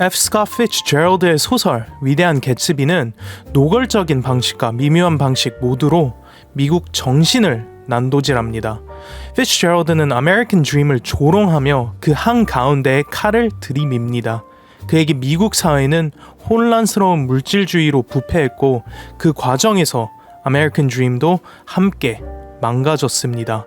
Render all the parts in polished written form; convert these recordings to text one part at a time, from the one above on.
F. 스콧 피츠제럴드의 소설 위대한 개츠비는 노골적인 방식과 미묘한 방식 모두로 미국 정신을 난도질합니다. 피츠제럴드는 아메리칸 드림을 조롱하며 그 한가운데에 칼을 들이밉니다. 그에게 미국 사회는 혼란스러운 물질주의로 부패했고 그 과정에서 아메리칸 드림도 함께 망가졌습니다.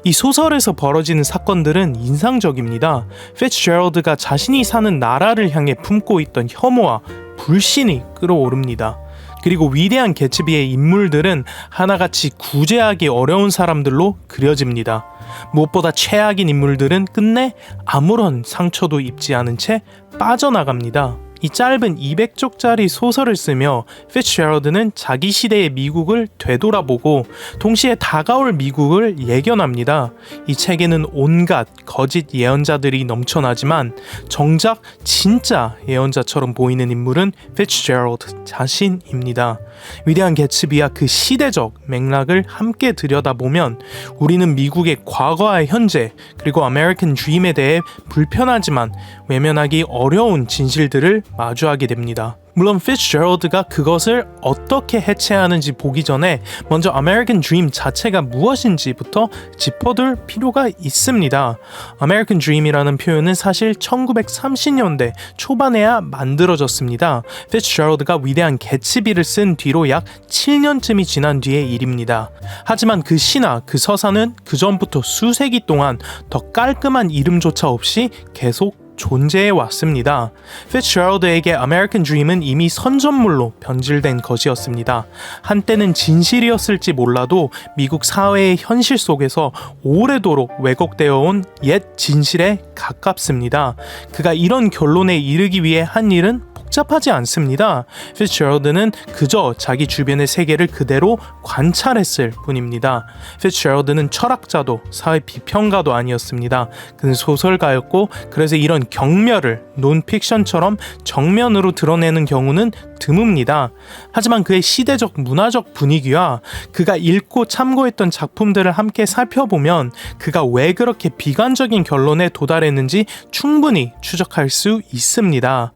이 소설에서 벌어지는 사건들은 인상적입니다. 피츠제럴드가 자신이 사는 나라를 향해 품고 있던 혐오와 불신이 끌어오릅니다. 그리고 위대한 개츠비의 인물들은 하나같이 구제하기 어려운 사람들로 그려집니다. 무엇보다 최악인 인물들은 끝내 아무런 상처도 입지 않은 채 빠져나갑니다. 이 짧은 200쪽짜리 소설을 쓰며 피츠제럴드는 자기 시대의 미국을 되돌아보고 동시에 다가올 미국을 예견합니다. 이 책에는 온갖 거짓 예언자들이 넘쳐나지만 정작 진짜 예언자처럼 보이는 인물은 피츠제럴드 자신입니다. 위대한 개츠비와 그 시대적 맥락을 함께 들여다보면 우리는 미국의 과거와 현재 그리고 아메리칸 드림에 대해 불편하지만 외면하기 어려운 진실들을 마주하게 됩니다. 물론 피츠제럴드가 그것을 어떻게 해체하는지 보기 전에 먼저 아메리칸 드림 자체가 무엇인지부터 짚어둘 필요가 있습니다. 아메리칸 드림이라는 표현은 사실 1930년대 초반에야 만들어졌습니다. 피츠제럴드가 위대한 개츠비를 쓴 뒤로 약 7년쯤이 지난 뒤의 일입니다. 하지만 그 시나 그 서사는 그 전부터 수세기 동안 더 깔끔한 이름조차 없이 계속 존재해 왔습니다. 피츠제럴드에게 아메리칸 드림은 이미 선전물로 변질된 것이었습니다. 한때는 진실이었을지 몰라도 미국 사회의 현실 속에서 오래도록 왜곡되어 온 옛 진실에 가깝습니다. 그가 이런 결론에 이르기 위해 한 일은 복잡하지 않습니다. 피츠제럴드는 그저 자기 주변의 세계를 그대로 관찰했을 뿐입니다. 피츠제럴드는 철학자도 사회 비평가도 아니었습니다. 그는 소설가였고 그래서 이런 경멸을 논픽션처럼 정면으로 드러내는 경우는 드뭅니다. 하지만 그의 시대적 문화적 분위기와 그가 읽고 참고했던 작품들을 함께 살펴보면 그가 왜 그렇게 비관적인 결론에 도달했는지 충분히 추적할 수 있습니다.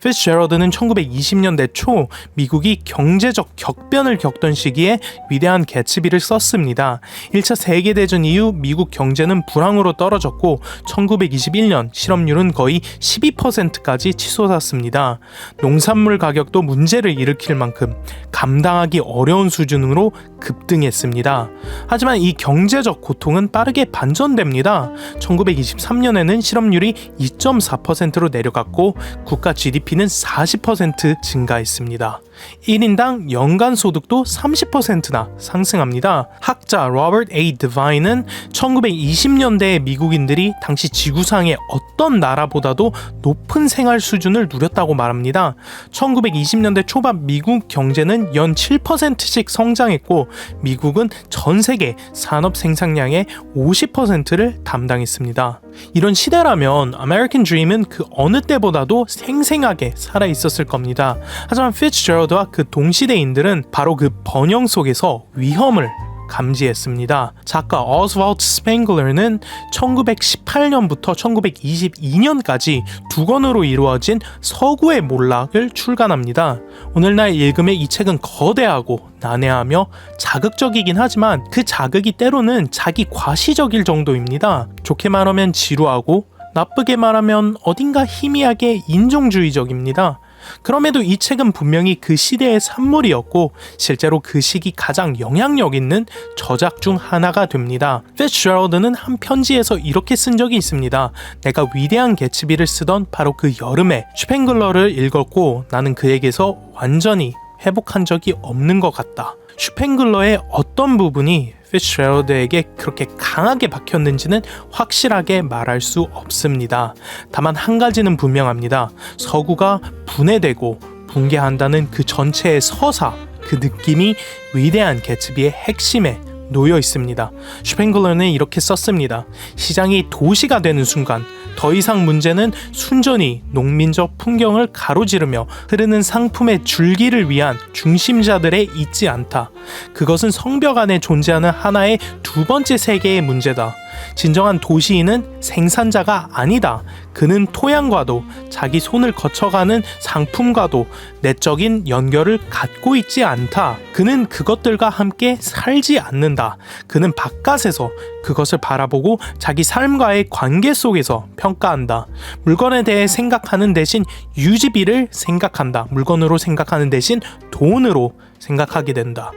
피츠제럴드는 1920년대 초 미국이 경제적 격변을 겪던 시기에 위대한 개츠비를 썼습니다. 1차 세계대전 이후 미국 경제는 불황으로 떨어졌고 1921년 실업률은 거의 12%까지 치솟았습니다. 농산물 가격도 문제를 일으킬 만큼 감당하기 어려운 수준으로 급등했습니다. 하지만 이 경제적 고통은 빠르게 반전됩니다. 1923년에는 실업률이 2.4%로 내려갔고 국가 GDP는 40% 증가했습니다. 1인당 연간 소득도 30%나 상승합니다. 학자 로버트 A. 디바인은 1920년대의 미국인들이 당시 지구상의 어떤 나라보다도 높은 생활 수준을 누렸다고 말합니다. 1920년대 초반 미국 경제는 연 7%씩 성장했고 미국은 전 세계 산업 생산량의 50%를 담당했습니다. 이런 시대라면 아메리칸 드림은 그 어느 때보다도 생생하게 살아있었을 겁니다. 하지만 피츠제럴드와 그 동시대인들은 바로 그 번영 속에서 위험을 감지했습니다. 작가 오스왈드 스팽글러는 1918년부터 1922년까지 두 권으로 이루어진 서구의 몰락을 출간합니다. 오늘날 읽으면 이 책은 거대하고 난해하며 자극적이긴 하지만 그 자극이 때로는 자기 과시적일 정도입니다. 좋게 말하면 지루하고 나쁘게 말하면 어딘가 희미하게 인종주의적입니다. 그럼에도 이 책은 분명히 그 시대의 산물이었고 실제로 그 시기 가장 영향력 있는 저작 중 하나가 됩니다. 피츠제럴드는 한 편지에서 이렇게 쓴 적이 있습니다. 내가 위대한 개츠비를 쓰던 바로 그 여름에 슈팽글러를 읽었고 나는 그에게서 완전히 회복한 적이 없는 것 같다. 슈팽글러의 어떤 부분이 피츠제럴드에게 그렇게 강하게 박혔는지는 확실하게 말할 수 없습니다. 다만 한 가지는 분명합니다. 서구가 분해되고 붕괴한다는 그 전체의 서사, 그 느낌이 위대한 개츠비의 핵심에 놓여 있습니다. 슈팽글러는 이렇게 썼습니다. 시장이 도시가 되는 순간 더 이상 문제는 순전히 농민적 풍경을 가로지르며 흐르는 상품의 줄기를 위한 중심자들에 있지 않다. 그것은 성벽 안에 존재하는 하나의 두 번째 세계의 문제다. 진정한 도시인은 생산자가 아니다. 그는 토양과도 자기 손을 거쳐가는 상품과도 내적인 연결을 갖고 있지 않다. 그는 그것들과 함께 살지 않는다. 그는 바깥에서 그것을 바라보고 자기 삶과의 관계 속에서 평가한다. 물건에 대해 생각하는 대신 유지비를 생각한다. 물건으로 생각하는 대신 돈으로 생각하게 된다.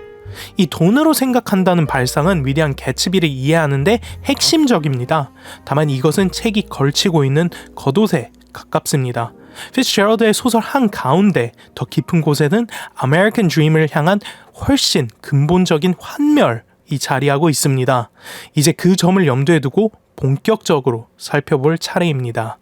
이 돈으로 생각한다는 발상은 위대한 개츠비를 이해하는데 핵심적입니다. 다만 이것은 책이 걸치고 있는 겉옷에 가깝습니다. 피츠제럴드의 소설 한가운데 더 깊은 곳에는 아메리칸 드림을 향한 훨씬 근본적인 환멸이 자리하고 있습니다. 이제 그 점을 염두에 두고 본격적으로 살펴볼 차례입니다.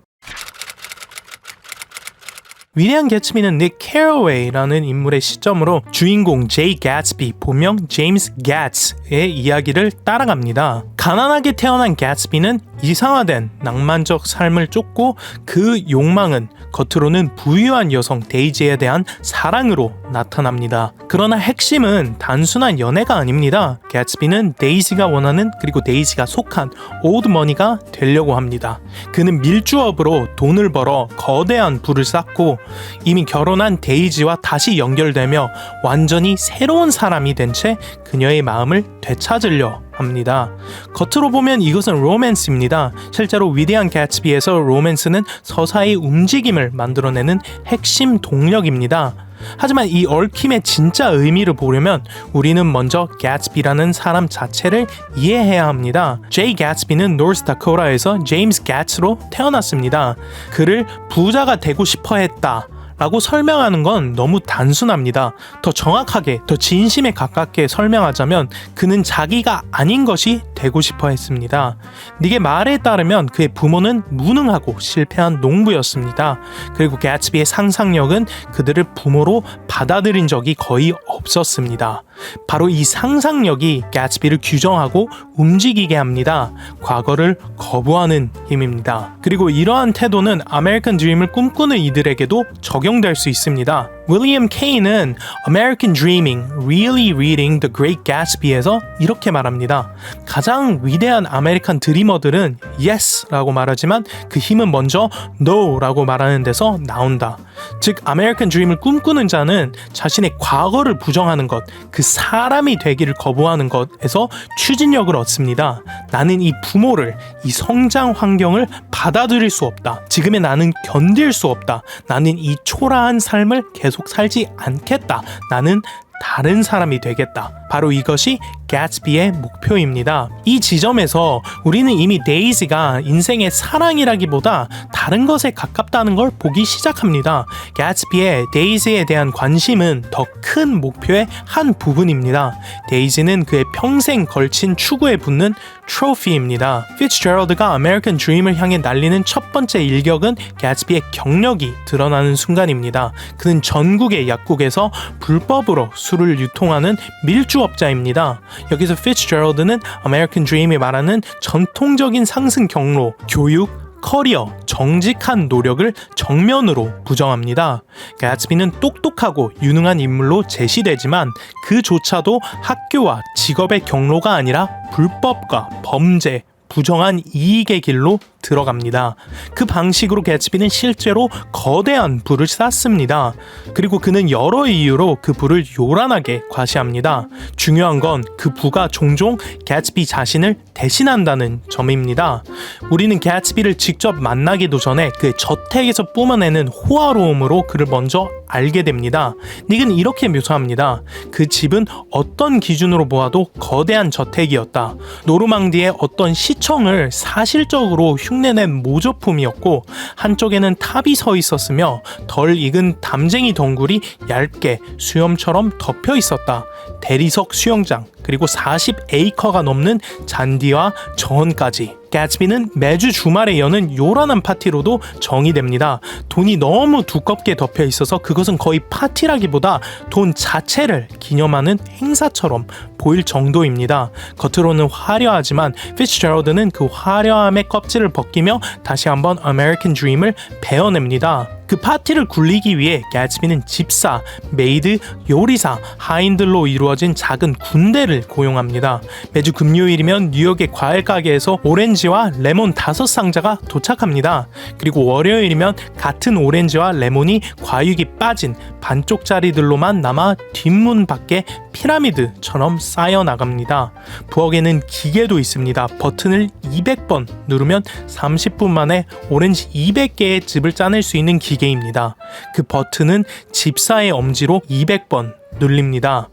위대한 개츠비는 닉 캐러웨이라는 인물의 시점으로 주인공 제이 개츠비, 본명 제임스 개츠의 이야기를 따라갑니다. 가난하게 태어난 개츠비는 이상화된 낭만적 삶을 쫓고 그 욕망은 겉으로는 부유한 여성 데이지에 대한 사랑으로 나타납니다. 그러나 핵심은 단순한 연애가 아닙니다. 개츠비는 데이지가 원하는 그리고 데이지가 속한 올드머니가 되려고 합니다. 그는 밀주업으로 돈을 벌어 거대한 부를 쌓고 이미 결혼한 데이지와 다시 연결되며 완전히 새로운 사람이 된 채 그녀의 마음을 되찾으려 합니다. 겉으로 보면 이것은 로맨스입니다. 실제로 위대한 개츠비에서 로맨스는 서사의 움직임을 만들어내는 핵심 동력입니다. 하지만 이 얽힘의 진짜 의미를 보려면 우리는 먼저 개츠비라는 사람 자체를 이해해야 합니다. 제이 개츠비는 노스다코타에서 제임스 개츠로 태어났습니다. 그를 부자가 되고 싶어 했다 라고 설명하는 건 너무 단순합니다. 더 정확하게, 더 진심에 가깝게 설명하자면 그는 자기가 아닌 것이 되고 싶어 했습니다. 닉의 말에 따르면 그의 부모는 무능하고 실패한 농부였습니다. 그리고 개츠비의 상상력은 그들을 부모로 받아들인 적이 거의 없었습니다. 바로 이 상상력이 개츠비를 규정하고 움직이게 합니다. 과거를 거부하는 힘입니다. 그리고 이러한 태도는 아메리칸 드림을 꿈꾸는 이들에게도 적용될 수 있습니다. 윌리엄 케이는 American Dreaming, Really Reading the Great Gatsby에서 이렇게 말합니다. 가장 위대한 아메리칸 드리머들은 Yes 라고 말하지만 그 힘은 먼저 No 라고 말하는 데서 나온다. 즉 아메리칸 드림을 꿈꾸는 자는 자신의 과거를 부정하는 것, 그 사람이 되기를 거부하는 것에서 추진력을 얻습니다. 나는 이 부모를, 이 성장 환경을 받아들일 수 없다. 지금의 나는 견딜 수 없다. 나는 이 초라한 삶을 계속 살지 않겠다. 나는 다른 사람이 되겠다. 바로 이것이 개츠비의 목표입니다. 이 지점에서 우리는 이미 데이지가 인생의 사랑이라기보다 다른 것에 가깝다는 걸 보기 시작합니다. 개츠비의 데이지에 대한 관심은 더 큰 목표의 한 부분입니다. 데이지는 그의 평생 걸친 추구에 붙는 트로피입니다. 피츠제럴드가 아메리칸 드림을 향해 날리는 첫 번째 일격은 개츠비의 경력이 드러나는 순간입니다. 그는 전국의 약국에서 불법으로 술을 유통하는 밀주업자입니다. 여기서 피츠제럴드는 아메리칸 드림이 말하는 전통적인 상승 경로, 교육, 커리어, 정직한 노력을 정면으로 부정합니다. 개츠비는 똑똑하고 유능한 인물로 제시되지만 그조차도 학교와 직업의 경로가 아니라 불법과 범죄, 부정한 이익의 길로 들어갑니다. 그 방식으로 개츠비는 실제로 거대한 부를 쌓습니다. 그리고 그는 여러 이유로 그 부를 요란하게 과시합니다. 중요한 건 그 부가 종종 개츠비 자신을 대신한다는 점입니다. 우리는 개츠비를 직접 만나기도 전에 그의 저택에서 뿜어내는 호화로움으로 그를 먼저 알게 됩니다. 닉은 이렇게 묘사합니다. 그 집은 어떤 기준으로 보아도 거대한 저택이었다. 노르망디의 어떤 시청을 사실적으로 흉내낸 모조품이었고 한쪽에는 탑이 서 있었으며 덜 익은 담쟁이 덩굴이 얇게 수염처럼 덮여 있었다. 대리석 수영장 그리고 40에이커가 넘는 잔디와 정원까지. 개츠비는 매주 주말에 여는 요란한 파티로도 정의됩니다. 돈이 너무 두껍게 덮여 있어서 그것은 거의 파티라기보다 돈 자체를 기념하는 행사처럼 보일 정도입니다. 겉으로는 화려하지만 피츠제럴드는 그 화려함의 껍질을 벗기며 다시 한번 아메리칸 드림을 베어냅니다. 그 파티를 굴리기 위해 개츠비는 집사, 메이드, 요리사, 하인들로 이루어진 작은 군대를 고용합니다. 매주 금요일이면 뉴욕의 과일 가게에서 오렌지와 레몬 5상자가 도착합니다. 그리고 월요일이면 같은 오렌지와 레몬이 과육이 빠진 반쪽짜리들로만 남아 뒷문 밖에 피라미드처럼 쌓여 나갑니다. 부엌에는 기계도 있습니다. 버튼을 200번 누르면 30분 만에 오렌지 200개의 즙을 짜낼 수 있는 기계입니다. 그 버튼은 집사의 엄지로 200번 눌립니다.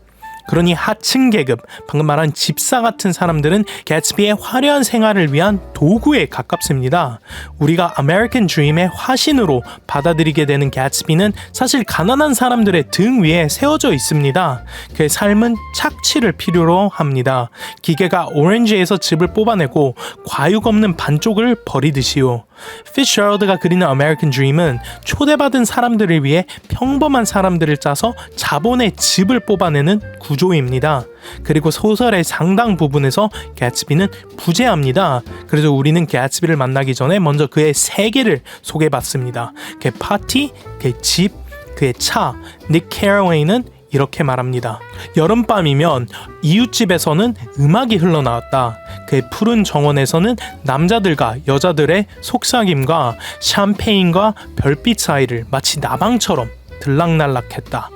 그러니 하층 계급, 방금 말한 집사 같은 사람들은 개츠비의 화려한 생활을 위한 도구에 가깝습니다. 우리가 아메리칸 드림의 화신으로 받아들이게 되는 개츠비는 사실 가난한 사람들의 등 위에 세워져 있습니다. 그의 삶은 착취를 필요로 합니다. 기계가 오렌지에서 즙을 뽑아내고 과육 없는 반쪽을 버리듯이요. 피츠제럴드가 그리는 아메리칸 드림은 초대받은 사람들을 위해 평범한 사람들을 짜서 자본의 즙을 뽑아내는 구조입니다. 그리고 소설의 상당 부분에서 개츠비는 부재합니다. 그래서 우리는 개츠비를 만나기 전에 먼저 그의 세계를 소개받습니다. 그의 파티, 그의 집, 그의 차. 닉 캐러웨이는 이렇게 말합니다. 여름밤이면 이웃집에서는 음악이 흘러나왔다. 그의 푸른 정원에서는 남자들과 여자들의 속삭임과 샴페인과 별빛 사이를 마치 나방처럼 들락날락했다.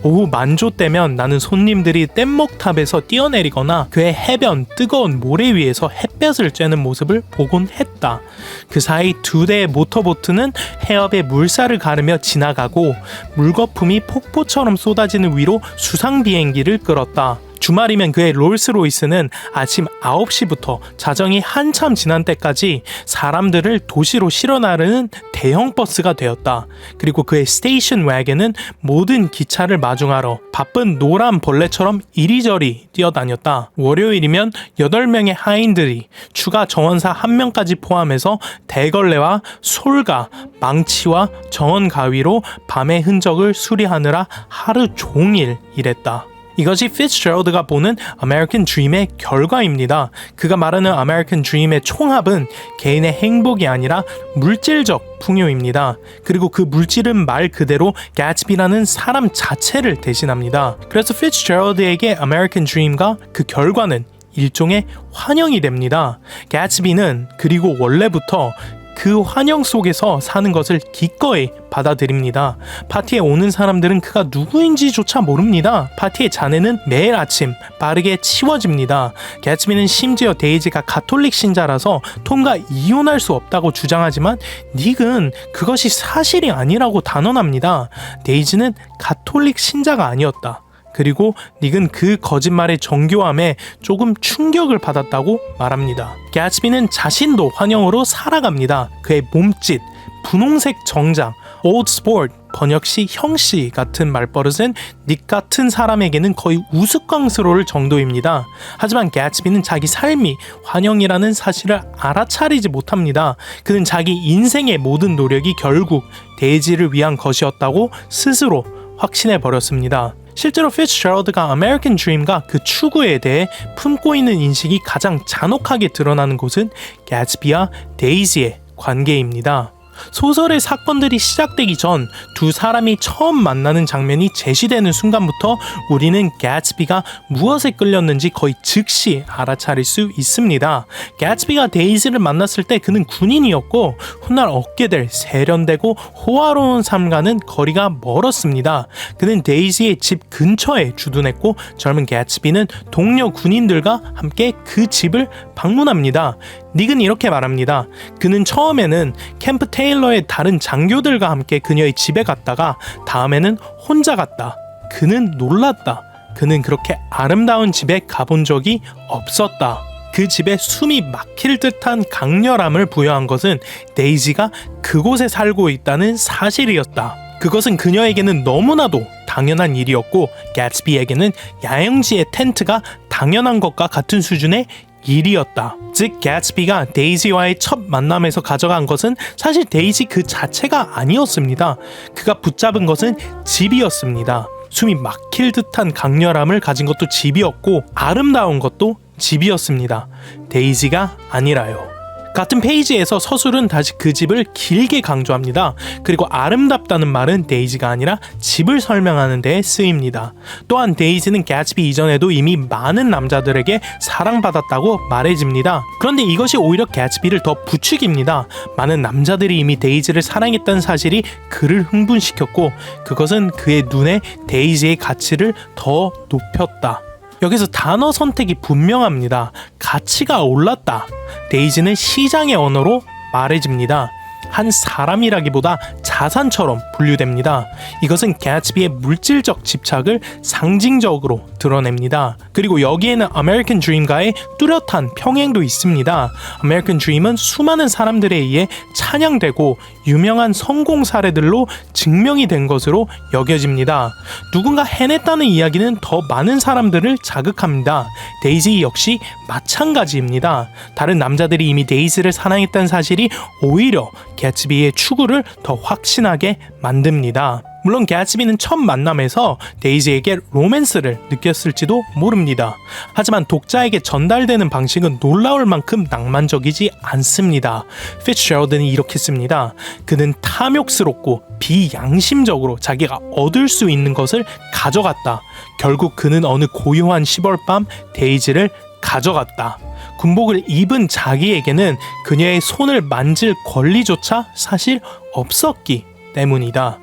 오후 만조 때면 나는 손님들이 뗏목탑에서 뛰어내리거나 그의 해변 뜨거운 모래 위에서 햇볕을 쬐는 모습을 보곤 했다. 그 사이 2대의 모터보트는 해협에 물살을 가르며 지나가고 물거품이 폭포처럼 쏟아지는 위로 수상 비행기를 끌었다. 주말이면 그의 롤스로이스는 아침 9시부터 자정이 한참 지난 때까지 사람들을 도시로 실어 나르는 대형 버스가 되었다. 그리고 그의 스테이션 와겐은 모든 기차를 마중하러 바쁜 노란 벌레처럼 이리저리 뛰어다녔다. 월요일이면 8명의 하인들이 추가 정원사 1명까지 포함해서 대걸레와 솔가, 망치와 정원 가위로 밤의 흔적을 수리하느라 하루 종일 일했다. 이것이 피츠제럴드가 보는 아메리칸 드림의 결과입니다. 그가 말하는 아메리칸 드림의 총합은 개인의 행복이 아니라 물질적 풍요입니다. 그리고 그 물질은 말 그대로 개츠비라는 사람 자체를 대신합니다. 그래서 피츠제럴드에게 아메리칸 드림과 그 결과는 일종의 환영이 됩니다. 개츠비는 그리고 원래부터 그 환영 속에서 사는 것을 기꺼이 받아들입니다. 파티에 오는 사람들은 그가 누구인지조차 모릅니다. 파티의 잔해는 매일 아침 빠르게 치워집니다. 개츠비는 심지어 데이지가 가톨릭 신자라서 톰과 이혼할 수 없다고 주장하지만 닉은 그것이 사실이 아니라고 단언합니다. 데이지는 가톨릭 신자가 아니었다. 그리고 닉은 그 거짓말의 정교함에 조금 충격을 받았다고 말합니다. 개츠비는 자신도 환영으로 살아갑니다. 그의 몸짓, 분홍색 정장, old sport, 번역시 형씨 같은 말버릇은 닉 같은 사람에게는 거의 우스꽝스러울 정도입니다. 하지만 개츠비는 자기 삶이 환영이라는 사실을 알아차리지 못합니다. 그는 자기 인생의 모든 노력이 결국 데이지를 위한 것이었다고 스스로 확신해 버렸습니다. 실제로 피츠제럴드가 아메리칸 드림과 그 추구에 대해 품고 있는 인식이 가장 잔혹하게 드러나는 곳은 개츠비와 데이지의 관계입니다. 소설의 사건들이 시작되기 전 두 사람이 처음 만나는 장면이 제시되는 순간부터 우리는 개츠비가 무엇에 끌렸는지 거의 즉시 알아차릴 수 있습니다. 개츠비가 데이지를 만났을 때 그는 군인이었고 훗날 얻게 될 세련되고 호화로운 삶과는 거리가 멀었습니다. 그는 데이지의 집 근처에 주둔했고 젊은 개츠비는 동료 군인들과 함께 그 집을 방문합니다. 닉은 이렇게 말합니다. 그는 처음에는 캠프 테일러의 다른 장교들과 함께 그녀의 집에 갔다가 다음에는 혼자 갔다. 그는 놀랐다. 그는 그렇게 아름다운 집에 가본 적이 없었다. 그 집에 숨이 막힐 듯한 강렬함을 부여한 것은 데이지가 그곳에 살고 있다는 사실이었다. 그것은 그녀에게는 너무나도 당연한 일이었고 개츠비에게는 야영지의 텐트가 당연한 것과 같은 수준의 일이었다. 즉 개츠비가 데이지와의 첫 만남에서 가져간 것은 사실 데이지 그 자체가 아니었습니다. 그가 붙잡은 것은 집이었습니다. 숨이 막힐 듯한 강렬함을 가진 것도 집이었고 아름다운 것도 집이었습니다. 데이지가 아니라요. 같은 페이지에서 서술은 다시 그 집을 길게 강조합니다. 그리고 아름답다는 말은 데이지가 아니라 집을 설명하는 데에 쓰입니다. 또한 데이지는 개츠비 이전에도 이미 많은 남자들에게 사랑받았다고 말해집니다. 그런데 이것이 오히려 개츠비를 더 부추깁니다. 많은 남자들이 이미 데이지를 사랑했다는 사실이 그를 흥분시켰고 그것은 그의 눈에 데이지의 가치를 더 높였다. 여기서 단어 선택이 분명합니다. 가치가 올랐다. 데이지는 시장의 언어로 말해집니다. 한 사람이라기보다 자산처럼 분류됩니다. 이것은 개츠비의 물질적 집착을 상징적으로 드러냅니다. 그리고 여기에는 아메리칸 드림과의 뚜렷한 평행도 있습니다. 아메리칸 드림은 수많은 사람들에 의해 찬양되고 유명한 성공 사례들로 증명이 된 것으로 여겨집니다. 누군가 해냈다는 이야기는 더 많은 사람들을 자극합니다. 데이지 역시 마찬가지입니다. 다른 남자들이 이미 데이지를 사랑했다는 사실이 오히려 개츠비의 추구를 더 확신하게 만듭니다. 물론 개츠비는 첫 만남에서 데이지에게 로맨스를 느꼈을지도 모릅니다. 하지만 독자에게 전달되는 방식은 놀라울 만큼 낭만적이지 않습니다. 피츠제럴드는 이렇게 씁니다. 그는 탐욕스럽고 비양심적으로 자기가 얻을 수 있는 것을 가져갔다. 결국 그는 어느 고요한 10월 밤 데이지를 가져갔다. 군복을 입은 자기에게는 그녀의 손을 만질 권리조차 사실 없었기 때문이다.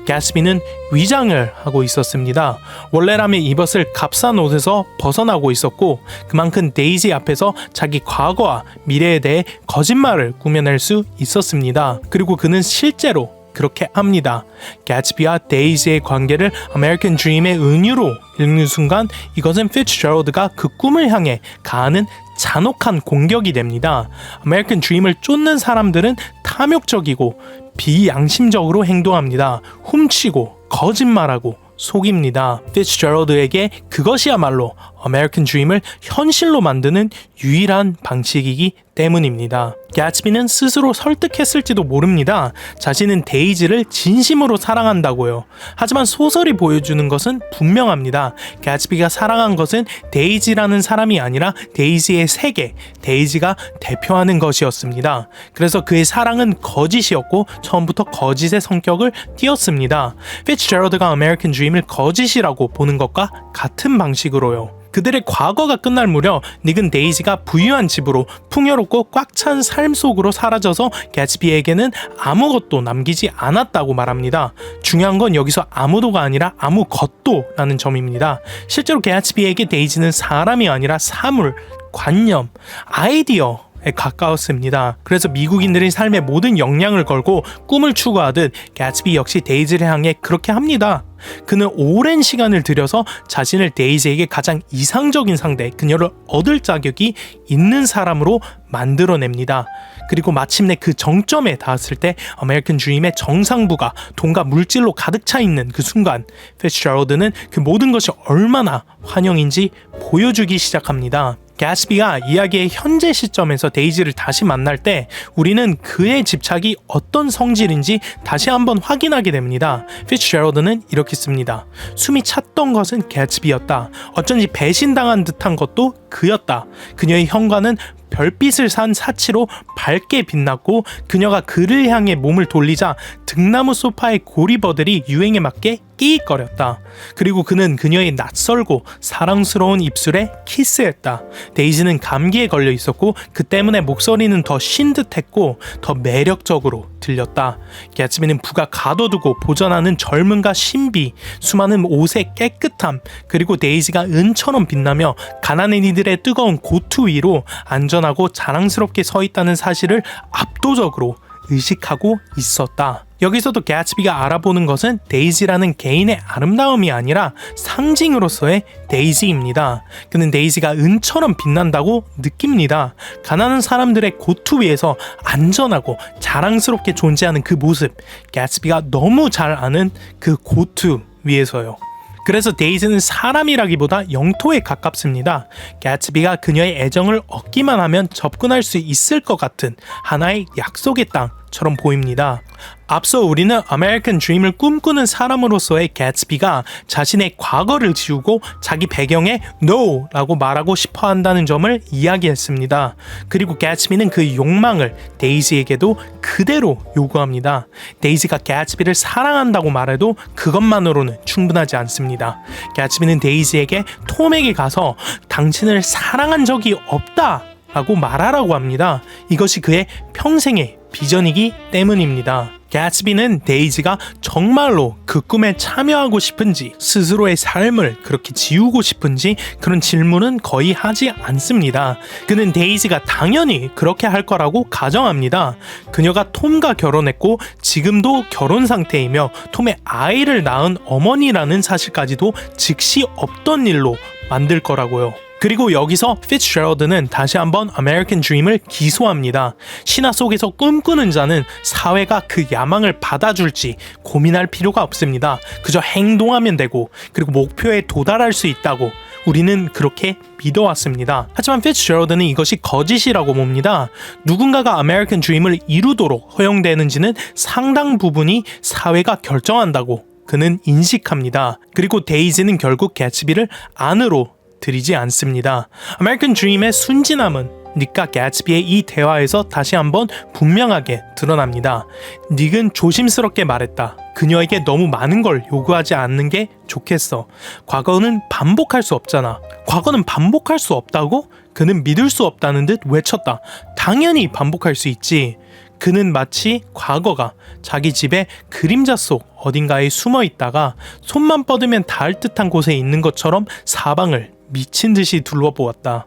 개츠비는 위장을 하고 있었습니다. 원래라면 입었을 값싼 옷에서 벗어나고 있었고 그만큼 데이지 앞에서 자기 과거와 미래에 대해 거짓말을 꾸며낼 수 있었습니다. 그리고 그는 실제로 그렇게 합니다. 개츠비와 데이지의 관계를 아메리칸 드림의 은유로 읽는 순간 이것은 피츠제럴드가 그 꿈을 향해 가하는 잔혹한 공격이 됩니다. 아메리칸 드림을 쫓는 사람들은 탐욕적이고 비양심적으로 행동합니다. 훔치고 거짓말하고 속입니다. 피츠제럴드에게 그것이야말로 아메리칸 드림을 현실로 만드는 유일한 방식이기 때문입니다. 개츠비는 스스로 설득했을지도 모릅니다. 자신은 데이지를 진심으로 사랑한다고요. 하지만 소설이 보여주는 것은 분명합니다. 개츠비가 사랑한 것은 데이지라는 사람이 아니라 데이지의 세계, 데이지가 대표하는 것이었습니다. 그래서 그의 사랑은 거짓이었고 처음부터 거짓의 성격을 띄었습니다. 피츠제럴드가 아메리칸 드림을 거짓이라고 보는 것과 같은 방식으로요. 그들의 과거가 끝날 무렵 닉은 데이지가 부유한 집으로 풍요롭고 꽉 찬 삶 속으로 사라져서 개츠비에게는 아무것도 남기지 않았다고 말합니다. 중요한 건 여기서 아무도가 아니라 아무것도 라는 점입니다. 실제로 개츠비에게 데이지는 사람이 아니라 사물, 관념, 아이디어 에 가까웠습니다. 그래서 미국인들이 삶의 모든 역량을 걸고 꿈을 추구하듯 개츠비 역시 데이지를 향해 그렇게 합니다. 그는 오랜 시간을 들여서 자신을 데이지에게 가장 이상적인 상대, 그녀를 얻을 자격이 있는 사람으로 만들어냅니다. 그리고 마침내 그 정점에 닿았을 때 아메리칸 드림의 정상부가 돈과 물질로 가득 차 있는 그 순간 피츠제럴드는 그 모든 것이 얼마나 환영인지 보여주기 시작합니다. 개츠비가 이야기의 현재 시점에서 데이지를 다시 만날 때 우리는 그의 집착이 어떤 성질인지 다시 한번 확인하게 됩니다. 피츠제럴드는 이렇게 씁니다. 숨이 찼던 것은 개츠비였다. 어쩐지 배신당한 듯한 것도 그였다. 그녀의 현관은 별빛을 산 사치로 밝게 빛났고 그녀가 그를 향해 몸을 돌리자 등나무 소파의 고리버들이 유행에 맞게 끼익거렸다. 그리고 그는 그녀의 낯설고 사랑스러운 입술에 키스했다. 데이지는 감기에 걸려 있었고 그 때문에 목소리는 더 쉰 듯했고 더 매력적으로 들렸다. 개츠비는 부가 가둬두고 보전하는 젊음과 신비, 수많은 옷의 깨끗함, 그리고 데이지가 은처럼 빛나며 가난한 이들의 뜨거운 고투 위로 안전하고 자랑스럽게 서 있다는 사실을 압도적으로 의식하고 있었다. 여기서도 개츠비가 알아보는 것은 데이지라는 개인의 아름다움이 아니라 상징으로서의 데이지입니다. 그는 데이지가 은처럼 빛난다고 느낍니다. 가난한 사람들의 고투 위에서 안전하고 자랑스럽게 존재하는 그 모습, 개츠비가 너무 잘 아는 그 고투 위에서요. 그래서 데이지는 사람이라기보다 영토에 가깝습니다. 개츠비가 그녀의 애정을 얻기만 하면 접근할 수 있을 것 같은 하나의 약속의 땅처럼 보입니다. 앞서 우리는 아메리칸 드림을 꿈꾸는 사람으로서의 개츠비가 자신의 과거를 지우고 자기 배경에 No! 라고 말하고 싶어 한다는 점을 이야기했습니다. 그리고 개츠비는 그 욕망을 데이지에게도 그대로 요구합니다. 데이지가 개츠비를 사랑한다고 말해도 그것만으로는 충분하지 않습니다. 개츠비는 데이지에게 톰에게 가서 당신을 사랑한 적이 없다! 라고 말하라고 합니다. 이것이 그의 평생의 비전이기 때문입니다. 개츠비는 데이지가 정말로 그 꿈에 참여하고 싶은지 스스로의 삶을 그렇게 지우고 싶은지 그런 질문은 거의 하지 않습니다. 그는 데이지가 당연히 그렇게 할 거라고 가정합니다. 그녀가 톰과 결혼했고 지금도 결혼 상태이며 톰의 아이를 낳은 어머니라는 사실까지도 즉시 없던 일로 만들 거라고요. 그리고 여기서 피츠제럴드는 다시 한번 아메리칸 드림을 기소합니다. 신화 속에서 꿈꾸는 자는 사회가 그 야망을 받아줄지 고민할 필요가 없습니다. 그저 행동하면 되고 그리고 목표에 도달할 수 있다고 우리는 그렇게 믿어왔습니다. 하지만 피츠제럴드는 이것이 거짓이라고 봅니다. 누군가가 아메리칸 드림을 이루도록 허용되는지는 상당 부분이 사회가 결정한다고 그는 인식합니다. 그리고 데이지는 결국 개츠비를 안으로 들이지 않습니다. 아메리칸 드림의 순진함은 닉과 개츠비의 이 대화에서 다시 한번 분명하게 드러납니다. 닉은 조심스럽게 말했다. 그녀에게 너무 많은 걸 요구하지 않는 게 좋겠어. 과거는 반복할 수 없잖아. 과거는 반복할 수 없다고? 그는 믿을 수 없다는 듯 외쳤다. 당연히 반복할 수 있지. 그는 마치 과거가 자기 집의 그림자 속 어딘가에 숨어 있다가 손만 뻗으면 닿을 듯한 곳에 있는 것처럼 사방을 미친 듯이 둘러보았다.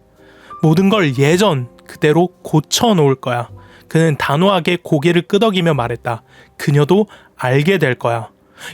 모든 걸 예전 그대로 고쳐놓을 거야. 그는 단호하게 고개를 끄덕이며 말했다. 그녀도 알게 될 거야.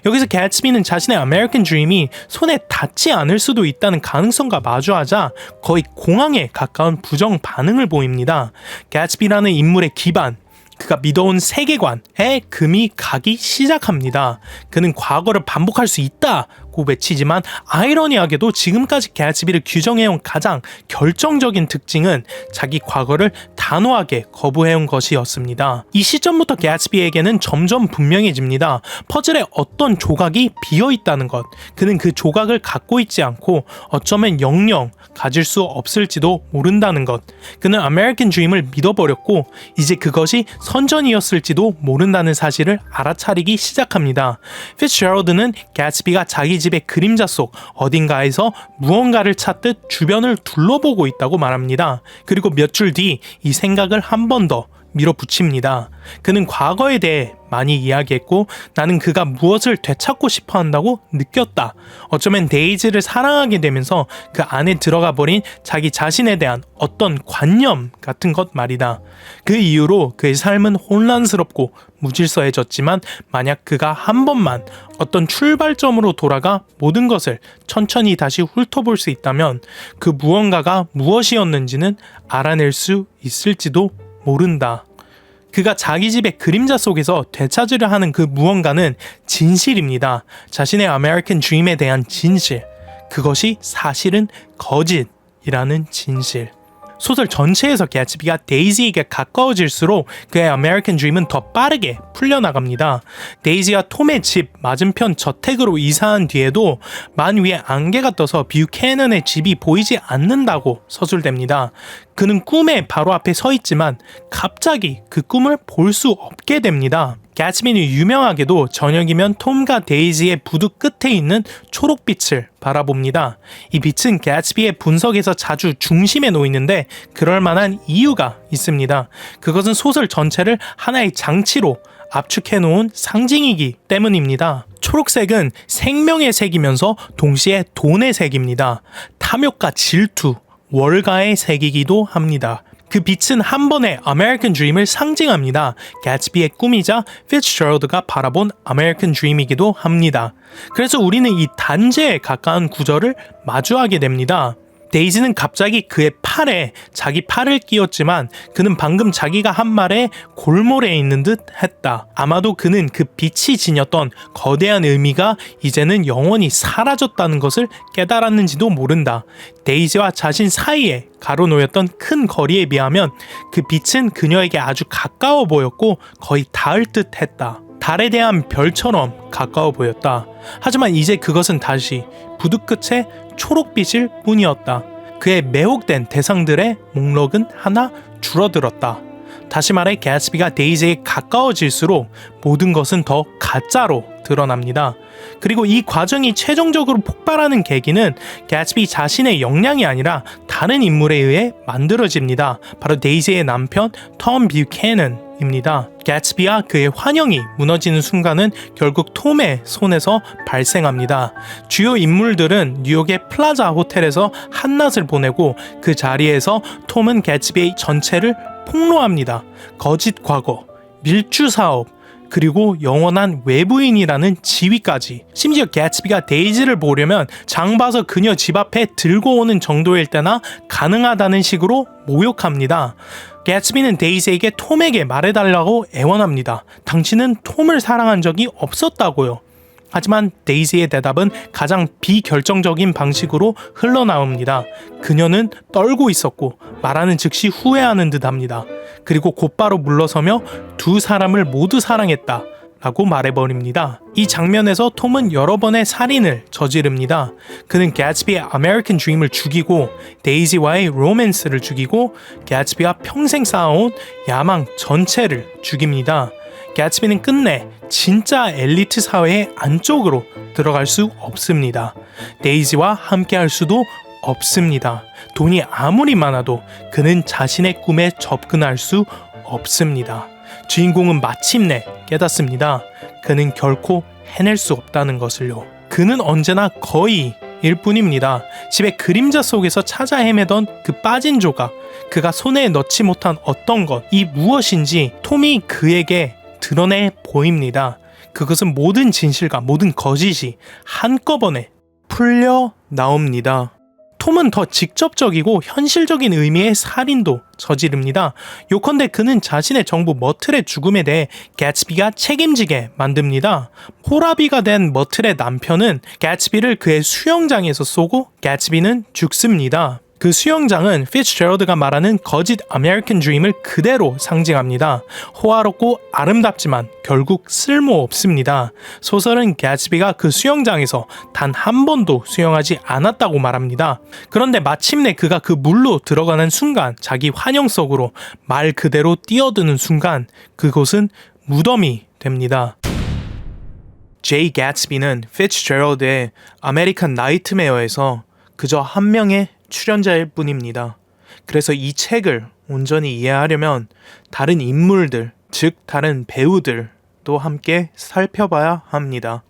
여기서 개츠비는 자신의 아메리칸 드림이 손에 닿지 않을 수도 있다는 가능성과 마주하자 거의 공황에 가까운 부정 반응을 보입니다. 개츠비라는 인물의 기반, 그가 믿어온 세계관에 금이 가기 시작합니다. 그는 과거를 반복할 수 있다고 외치지만 아이러니하게도 지금까지 개츠비를 규정해온 가장 결정적인 특징은 자기 과거를 단호하게 거부해온 것이었습니다. 이 시점부터 개츠비에게는 점점 분명해집니다. 퍼즐의 어떤 조각이 비어있다는 것, 그는 그 조각을 갖고 있지 않고 어쩌면 영영 가질 수 없을지도 모른다는 것, 그는 아메리칸 드림을 믿어버렸고 이제 그것이 선전이었을지도 모른다는 사실을 알아차리기 시작합니다. 피츠제럴드는 개츠비가 자기 집의 그림자 속 어딘가에서 무언가를 찾듯 주변을 둘러보고 있다고 말합니다. 그리고 몇 줄 뒤 이 생각을 한 번 더 밀어붙입니다. 그는 과거에 대해 많이 이야기했고 나는 그가 무엇을 되찾고 싶어 한다고 느꼈다. 어쩌면 데이지를 사랑하게 되면서 그 안에 들어가 버린 자기 자신에 대한 어떤 관념 같은 것 말이다. 그 이후로 그의 삶은 혼란스럽고 무질서해졌지만 만약 그가 한 번만 어떤 출발점으로 돌아가 모든 것을 천천히 다시 훑어볼 수 있다면 그 무언가가 무엇이었는지는 알아낼 수 있을지도 모른다. 그가 자기 집의 그림자 속에서 되찾으려 하는 그 무언가는 진실입니다. 자신의 아메리칸 드림에 대한 진실. 그것이 사실은 거짓이라는 진실. 소설 전체에서 개츠비가 데이지에게 가까워질수록 그의 아메리칸 드림은 더 빠르게 풀려나갑니다. 데이지가 톰의 집 맞은편 저택으로 이사한 뒤에도 만 위에 안개가 떠서 뷰캐넌의 집이 보이지 않는다고 서술됩니다. 그는 꿈의 바로 앞에 서 있지만 갑자기 그 꿈을 볼 수 없게 됩니다. 개츠비는 유명하게도 저녁이면 톰과 데이지의 부두 끝에 있는 초록빛을 바라봅니다. 이 빛은 개츠비의 분석에서 자주 중심에 놓이는데 그럴 만한 이유가 있습니다. 그것은 소설 전체를 하나의 장치로 압축해 놓은 상징이기 때문입니다. 초록색은 생명의 색이면서 동시에 돈의 색입니다. 탐욕과 질투, 월가의 색이기도 합니다. 그 빛은 한 번의 아메리칸 드림을 상징합니다. 개츠비의 꿈이자 피츠제럴드가 바라본 아메리칸 드림이기도 합니다. 그래서 우리는 이 단죄에 가까운 구절을 마주하게 됩니다. 데이지는 갑자기 그의 팔에 자기 팔을 끼웠지만 그는 방금 자기가 한 말에 골몰해 있는 듯 했다. 아마도 그는 그 빛이 지녔던 거대한 의미가 이제는 영원히 사라졌다는 것을 깨달았는지도 모른다. 데이지와 자신 사이에 가로놓였던 큰 거리에 비하면 그 빛은 그녀에게 아주 가까워 보였고 거의 닿을 듯 했다. 달에 대한 별처럼 가까워 보였다. 하지만 이제 그것은 다시 부두 끝에 초록빛일 뿐이었다. 그의 매혹된 대상들의 목록은 하나 줄어들었다. 다시 말해 개츠비가 데이지에 가까워질수록 모든 것은 더 가짜로 드러납니다. 그리고 이 과정이 최종적으로 폭발하는 계기는 개츠비 자신의 역량이 아니라 다른 인물에 의해 만들어집니다. 바로 데이지의 남편 톰 뷰캐넌입니다. 개츠비와 그의 환영이 무너지는 순간은 결국 톰의 손에서 발생합니다. 주요 인물들은 뉴욕의 플라자 호텔에서 한낮을 보내고 그 자리에서 톰은 개츠비의 전체를 폭로합니다. 거짓 과거, 밀주 사업, 그리고 영원한 외부인이라는 지위까지. 심지어 개츠비가 데이지를 보려면 장 봐서 그녀 집 앞에 들고 오는 정도일 때나 가능하다는 식으로 모욕합니다. 개츠비는 데이지에게 톰에게 말해달라고 애원합니다. 당신은 톰을 사랑한 적이 없었다고요. 하지만 데이지의 대답은 가장 비결정적인 방식으로 흘러나옵니다. 그녀는 떨고 있었고 말하는 즉시 후회하는 듯합니다. 그리고 곧바로 물러서며 두 사람을 모두 사랑했다 라고 말해버립니다. 이 장면에서 톰은 여러 번의 살인을 저지릅니다. 그는 개츠비의 아메리칸 드림을 죽이고 데이지와의 로맨스를 죽이고 개츠비와 평생 쌓아온 야망 전체를 죽입니다. 개츠비는 끝내 진짜 엘리트 사회의 안쪽으로 들어갈 수 없습니다. 데이지와 함께 할 수도 없습니다. 돈이 아무리 많아도 그는 자신의 꿈에 접근할 수 없습니다. 주인공은 마침내 깨닫습니다. 그는 결코 해낼 수 없다는 것을요. 그는 언제나 거의 일 뿐입니다. 집의 그림자 속에서 찾아 헤매던 그 빠진 조각, 그가 손에 넣지 못한 어떤 것, 이 무엇인지 톰이 그에게 드러내 보입니다. 그것은 모든 진실과 모든 거짓이 한꺼번에 풀려 나옵니다. 톰은 더 직접적이고 현실적인 의미의 살인도 저지릅니다. 요컨대 그는 자신의 정부 머틀의 죽음에 대해 개츠비가 책임지게 만듭니다. 호라비가 된 머틀의 남편은 개츠비를 그의 수영장에서 쏘고 개츠비는 죽습니다. 그 수영장은 피츠제럴드가 말하는 거짓 아메리칸 드림을 그대로 상징합니다. 호화롭고 아름답지만 결국 쓸모없습니다. 소설은 개츠비가 그 수영장에서 단 한 번도 수영하지 않았다고 말합니다. 그런데 마침내 그가 그 물로 들어가는 순간, 자기 환영 속으로 말 그대로 뛰어드는 순간 그곳은 무덤이 됩니다. 제이 개츠비는 피츠제럴드의 아메리칸 나이트메어에서 그저 한 명의 출연자일 뿐입니다. 그래서 이 책을 온전히 이해하려면 다른 인물들, 즉 다른 배우들도 함께 살펴봐야 합니다.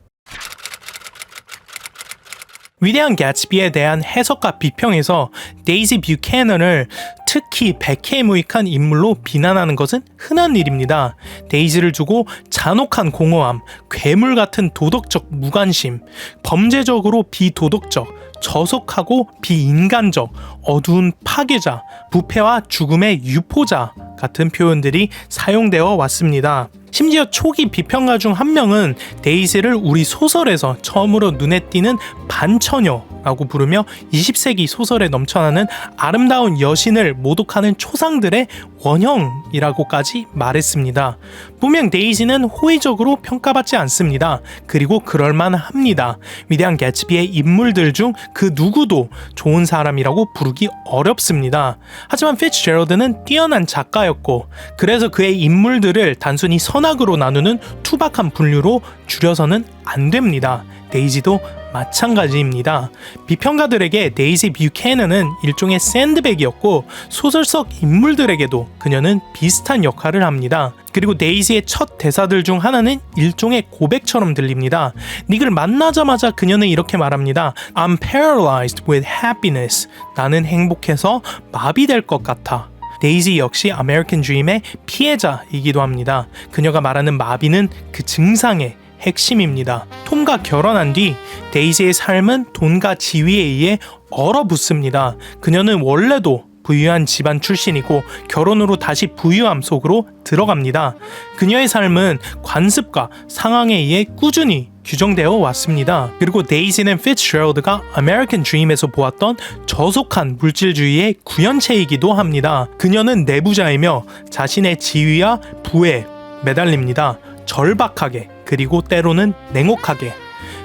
위대한 개츠비에 대한 해석과 비평에서 데이지 뷰캐넌을 특히 백해무익한 인물로 비난하는 것은 흔한 일입니다. 데이지를 두고 잔혹한 공허함, 괴물 같은 도덕적 무관심, 범죄적으로 비도덕적, 저속하고 비인간적, 어두운 파괴자, 부패와 죽음의 유포자 같은 표현들이 사용되어 왔습니다. 심지어 초기 비평가 중 한 명은 데이지를 우리 소설에서 처음으로 눈에 띄는 반처녀라고 부르며 20세기 소설에 넘쳐나는 아름다운 여신을 모독하는 초상들의 원형이라고까지 말했습니다. 분명 데이지는 호의적으로 평가받지 않습니다. 그리고 그럴만합니다. 위대한 개츠비의 인물들 중 그 누구도 좋은 사람이라고 부르기 어렵습니다. 하지만 피츠제럴드는 뛰어난 작가였고 그래서 그의 인물들을 단순히 선악으로 나누는 투박한 분류로 줄여서는 안 됩니다. 데이지도 마찬가지입니다. 비평가들에게 데이지 뷰캐넌은 일종의 샌드백이었고 소설 속 인물들에게도 그녀는 비슷한 역할을 합니다. 그리고 데이지의 첫 대사들 중 하나는 일종의 고백처럼 들립니다. 닉을 만나자마자 그녀는 이렇게 말합니다. I'm paralyzed with happiness. 나는 행복해서 마비될 것 같아. 데이지 역시 아메리칸 드림의 피해자이기도 합니다. 그녀가 말하는 마비는 그 증상의 핵심입니다. 톰과 결혼한 뒤 데이지의 삶은 돈과 지위에 의해 얼어붙습니다. 그녀는 원래도 부유한 집안 출신이고 결혼으로 다시 부유함 속으로 들어갑니다. 그녀의 삶은 관습과 상황에 의해 꾸준히 규정되어 왔습니다. 그리고 데이지는 피츠제럴드가 아메리칸 드림에서 보았던 저속한 물질주의의 구현체이기도 합니다. 그녀는 내부자이며 자신의 지위와 부에 매달립니다. 절박하게 그리고 때로는 냉혹하게.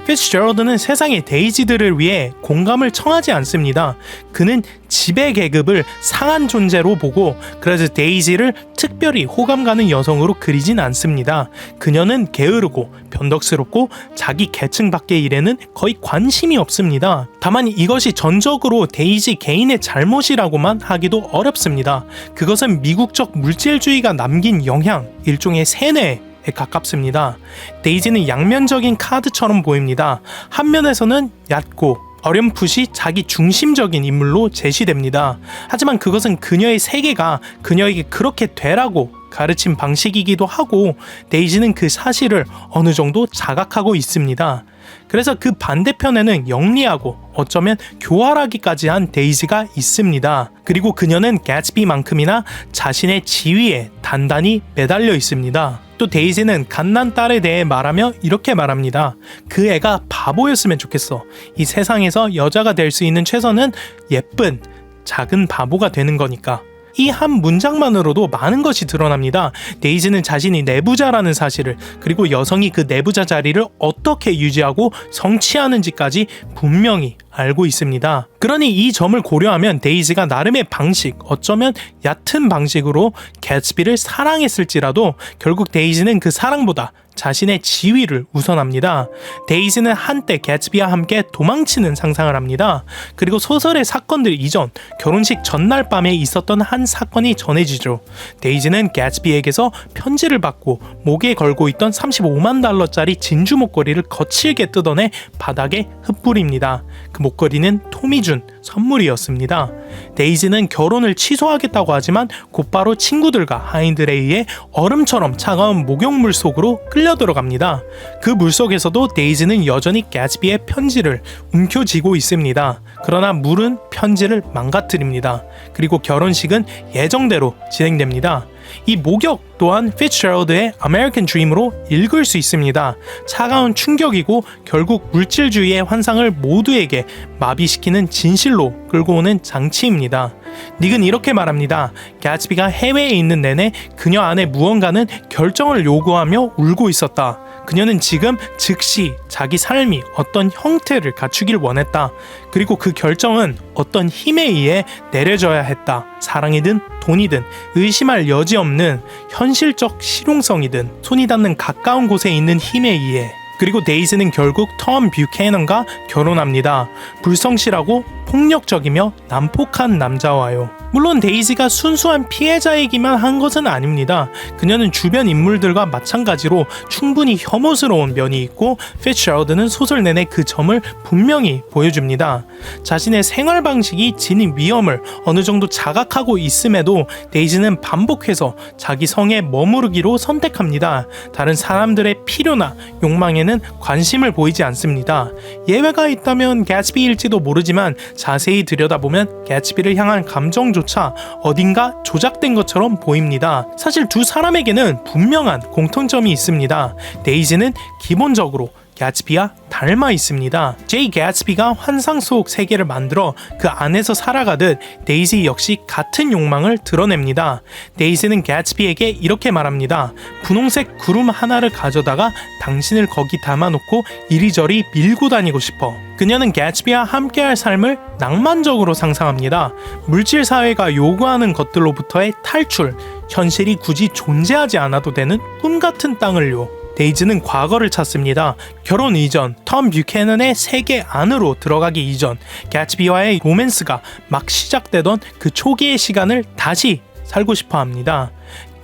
피츠제럴드는 세상의 데이지들을 위해 공감을 청하지 않습니다. 그는 지배 계급을 상한 존재로 보고 그래서 데이지를 특별히 호감 가는 여성으로 그리진 않습니다. 그녀는 게으르고 변덕스럽고 자기 계층밖의 일에는 거의 관심이 없습니다. 다만 이것이 전적으로 데이지 개인의 잘못이라고만 하기도 어렵습니다. 그것은 미국적 물질주의가 남긴 영향, 일종의 세뇌 에 가깝습니다. 데이지는 양면적인 카드처럼 보입니다. 한 면에서는 얕고 어렴풋이 자기 중심적인 인물로 제시됩니다. 하지만 그것은 그녀의 세계가 그녀에게 그렇게 되라고 가르친 방식이기도 하고 데이지는 그 사실을 어느 정도 자각하고 있습니다. 그래서 그 반대편에는 영리하고 어쩌면 교활하기까지 한 데이지가 있습니다. 그리고 그녀는 개츠비만큼이나 자신의 지위에 단단히 매달려 있습니다. 또 데이지는 갓난 딸에 대해 말하며 이렇게 말합니다. 그 애가 바보였으면 좋겠어. 이 세상에서 여자가 될 수 있는 최선은 예쁜 작은 바보가 되는 거니까. 이 한 문장만으로도 많은 것이 드러납니다. 데이지는 자신이 내부자라는 사실을, 그리고 여성이 그 내부자 자리를 어떻게 유지하고 성취하는지까지 분명히 알고 있습니다. 그러니 이 점을 고려하면 데이지가 나름의 방식, 어쩌면 얕은 방식으로 개츠비를 사랑했을지라도 결국 데이지는 그 사랑보다 자신의 지위를 우선합니다. 데이지는 한때 개츠비와 함께 도망치는 상상을 합니다. 그리고 소설의 사건들 이전, 결혼식 전날 밤에 있었던 한 사건이 전해지죠. 데이지는 개츠비에게서 편지를 받고 목에 걸고 있던 $35만 달러짜리 진주 목걸이를 거칠게 뜯어내 바닥에 흩뿌립니다. 그 목걸이는 톰이 준 선물이었습니다. 데이지는 결혼을 취소하겠다고 하지만 곧바로 친구들과 하인들에 의해 얼음처럼 차가운 목욕물 속으로 끌려 들어갑니다. 그 물속에서도 데이지는 여전히 개츠비의 편지를 움켜쥐고 있습니다. 그러나 물은 편지를 망가뜨립니다. 그리고 결혼식은 예정대로 진행됩니다. 이 목욕 또한 피츠제럴드의 아메리칸 드림으로 읽을 수 있습니다. 차가운 충격이고 결국 물질주의의 환상을 모두에게 마비시키는 진실로 끌고 오는 장치입니다. 닉은 이렇게 말합니다. 개츠비가 해외에 있는 내내 그녀 안에 무언가는 결정을 요구하며 울고 있었다. 그녀는 지금 즉시 자기 삶이 어떤 형태를 갖추길 원했다. 그리고 그 결정은 어떤 힘에 의해 내려져야 했다. 사랑이든 돈이든 의심할 여지 없는 현실적 실용성이든 손이 닿는 가까운 곳에 있는 힘에 의해. 그리고 데이지는 결국 톰 뷰캐넌과 결혼합니다. 불성실하고 폭력적이며 난폭한 남자와요. 물론 데이지가 순수한 피해자이기만 한 것은 아닙니다. 그녀는 주변 인물들과 마찬가지로 충분히 혐오스러운 면이 있고 피츠제럴드는 소설 내내 그 점을 분명히 보여줍니다. 자신의 생활 방식이 지닌 위험을 어느 정도 자각하고 있음에도 데이지는 반복해서 자기 성에 머무르기로 선택합니다. 다른 사람들의 필요나 욕망에는 관심을 보이지 않습니다. 예외가 있다면 개츠비일지도 모르지만 자세히 들여다보면 개츠비를 향한 감정조차 어딘가 조작된 것처럼 보입니다. 사실 두 사람에게는 분명한 공통점이 있습니다. 데이지는 기본적으로 개츠비와 닮아 있습니다. 제이 개츠비가 환상 속 세계를 만들어 그 안에서 살아가듯 데이지 역시 같은 욕망을 드러냅니다. 데이지는 개츠비에게 이렇게 말합니다. 분홍색 구름 하나를 가져다가 당신을 거기 담아놓고 이리저리 밀고 다니고 싶어. 그녀는 개츠비와 함께할 삶을 낭만적으로 상상합니다. 물질 사회가 요구하는 것들로부터의 탈출, 현실이 굳이 존재하지 않아도 되는 꿈 같은 땅을요. 데이지는 과거를 찾습니다. 결혼 이전, 톰 뷰캐넌의 세계 안으로 들어가기 이전, 개츠비와의 로맨스가 막 시작되던 그 초기의 시간을 다시 살고 싶어 합니다.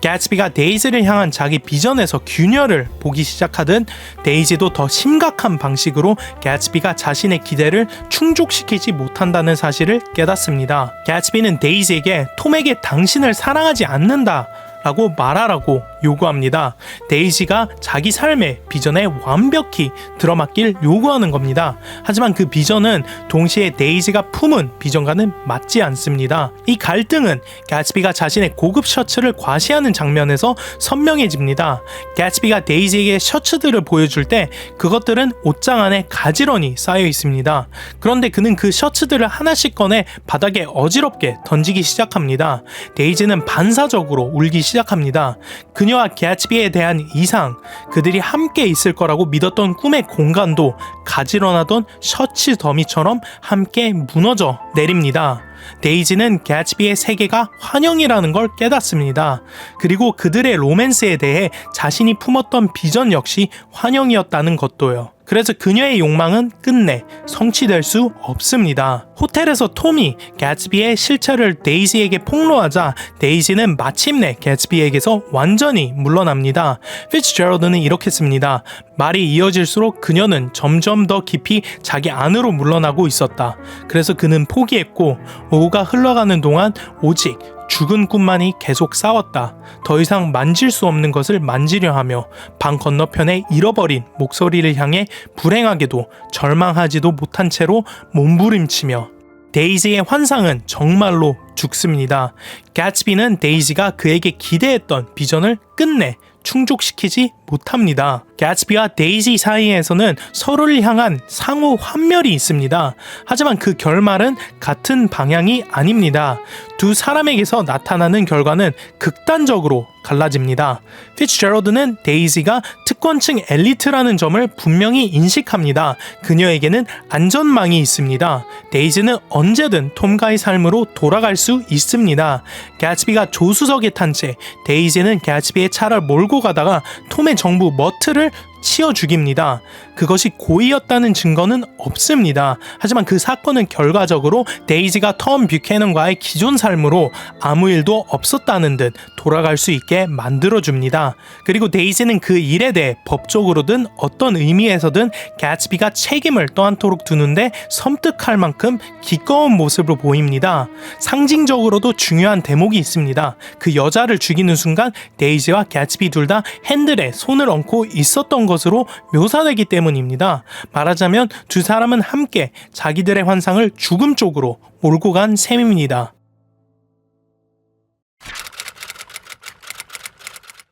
개츠비가 데이지를 향한 자기 비전에서 균열을 보기 시작하듯 데이지도 더 심각한 방식으로 개츠비가 자신의 기대를 충족시키지 못한다는 사실을 깨닫습니다. 개츠비는 데이지에게 톰에게 당신을 사랑하지 않는다 라고 말하라고 요구합니다. 데이지가 자기 삶의 비전에 완벽히 들어맞길 요구하는 겁니다. 하지만 그 비전은 동시에 데이지가 품은 비전과는 맞지 않습니다. 이 갈등은 개츠비가 자신의 고급 셔츠를 과시하는 장면에서 선명해집니다. 개츠비가 데이지에게 셔츠들을 보여줄 때 그것들은 옷장 안에 가지런히 쌓여 있습니다. 그런데 그는 그 셔츠들을 하나씩 꺼내 바닥에 어지럽게 던지기 시작합니다. 데이지는 반사적으로 울기 시작합니다. 그녀와 개츠비에 대한 이상, 그들이 함께 있을 거라고 믿었던 꿈의 공간도 가지런하던 셔츠 더미처럼 함께 무너져 내립니다. 데이지는 개츠비의 세계가 환영이라는 걸 깨닫습니다. 그리고 그들의 로맨스에 대해 자신이 품었던 비전 역시 환영이었다는 것도요. 그래서 그녀의 욕망은 끝내 성취될 수 없습니다. 호텔에서 톰이 개츠비의 실체를 데이지에게 폭로하자 데이지는 마침내 개츠비에게서 완전히 물러납니다. 피츠제럴드는 이렇게 씁니다. 말이 이어질수록 그녀는 점점 더 깊이 자기 안으로 물러나고 있었다. 그래서 그는 포기했고 오후가 흘러가는 동안 오직 죽은 꿈만이 계속 싸웠다. 더 이상 만질 수 없는 것을 만지려 하며 방 건너편에 잃어버린 목소리를 향해 불행하게도 절망하지도 못한 채로 몸부림치며 데이지의 환상은 정말로 죽습니다. 개츠비는 데이지가 그에게 기대했던 비전을 끝내 충족시키지 못합니다. 개츠비와 데이지 사이에서는 서로를 향한 상호 환멸이 있습니다. 하지만 그 결말은 같은 방향이 아닙니다. 두 사람에게서 나타나는 결과는 극단적으로 갈라집니다. 피츠제럴드는 데이지가 특권층 엘리트라는 점을 분명히 인식합니다. 그녀에게는 안전망이 있습니다. 데이지는 언제든 톰과의 삶으로 돌아갈 수 있습니다. 개츠비가 조수석에 탄 채 데이지는 개츠비의 차를 몰고 가다가 톰의 정부 머트를 치어 죽입니다. 그것이 고의였다는 증거는 없습니다. 하지만 그 사건은 결과적으로 데이지가 톰 뷰캐넌과의 기존 삶으로 아무 일도 없었다는 듯 돌아갈 수 있게 만들어줍니다. 그리고 데이지는 그 일에 대해 법적으로든 어떤 의미에서든 개츠비가 책임을 떠안도록 두는데 섬뜩할 만큼 기꺼운 모습을 보입니다. 상징적으로도 중요한 대목이 있습니다. 그 여자를 죽이는 순간 데이지와 개츠비 둘 다 핸들에 손을 얹고 있었던 것으로 묘사되기 때문입니다. 말하자면 두 사람은 함께 자기들의 환상을 죽음 쪽으로 몰고 간 셈입니다.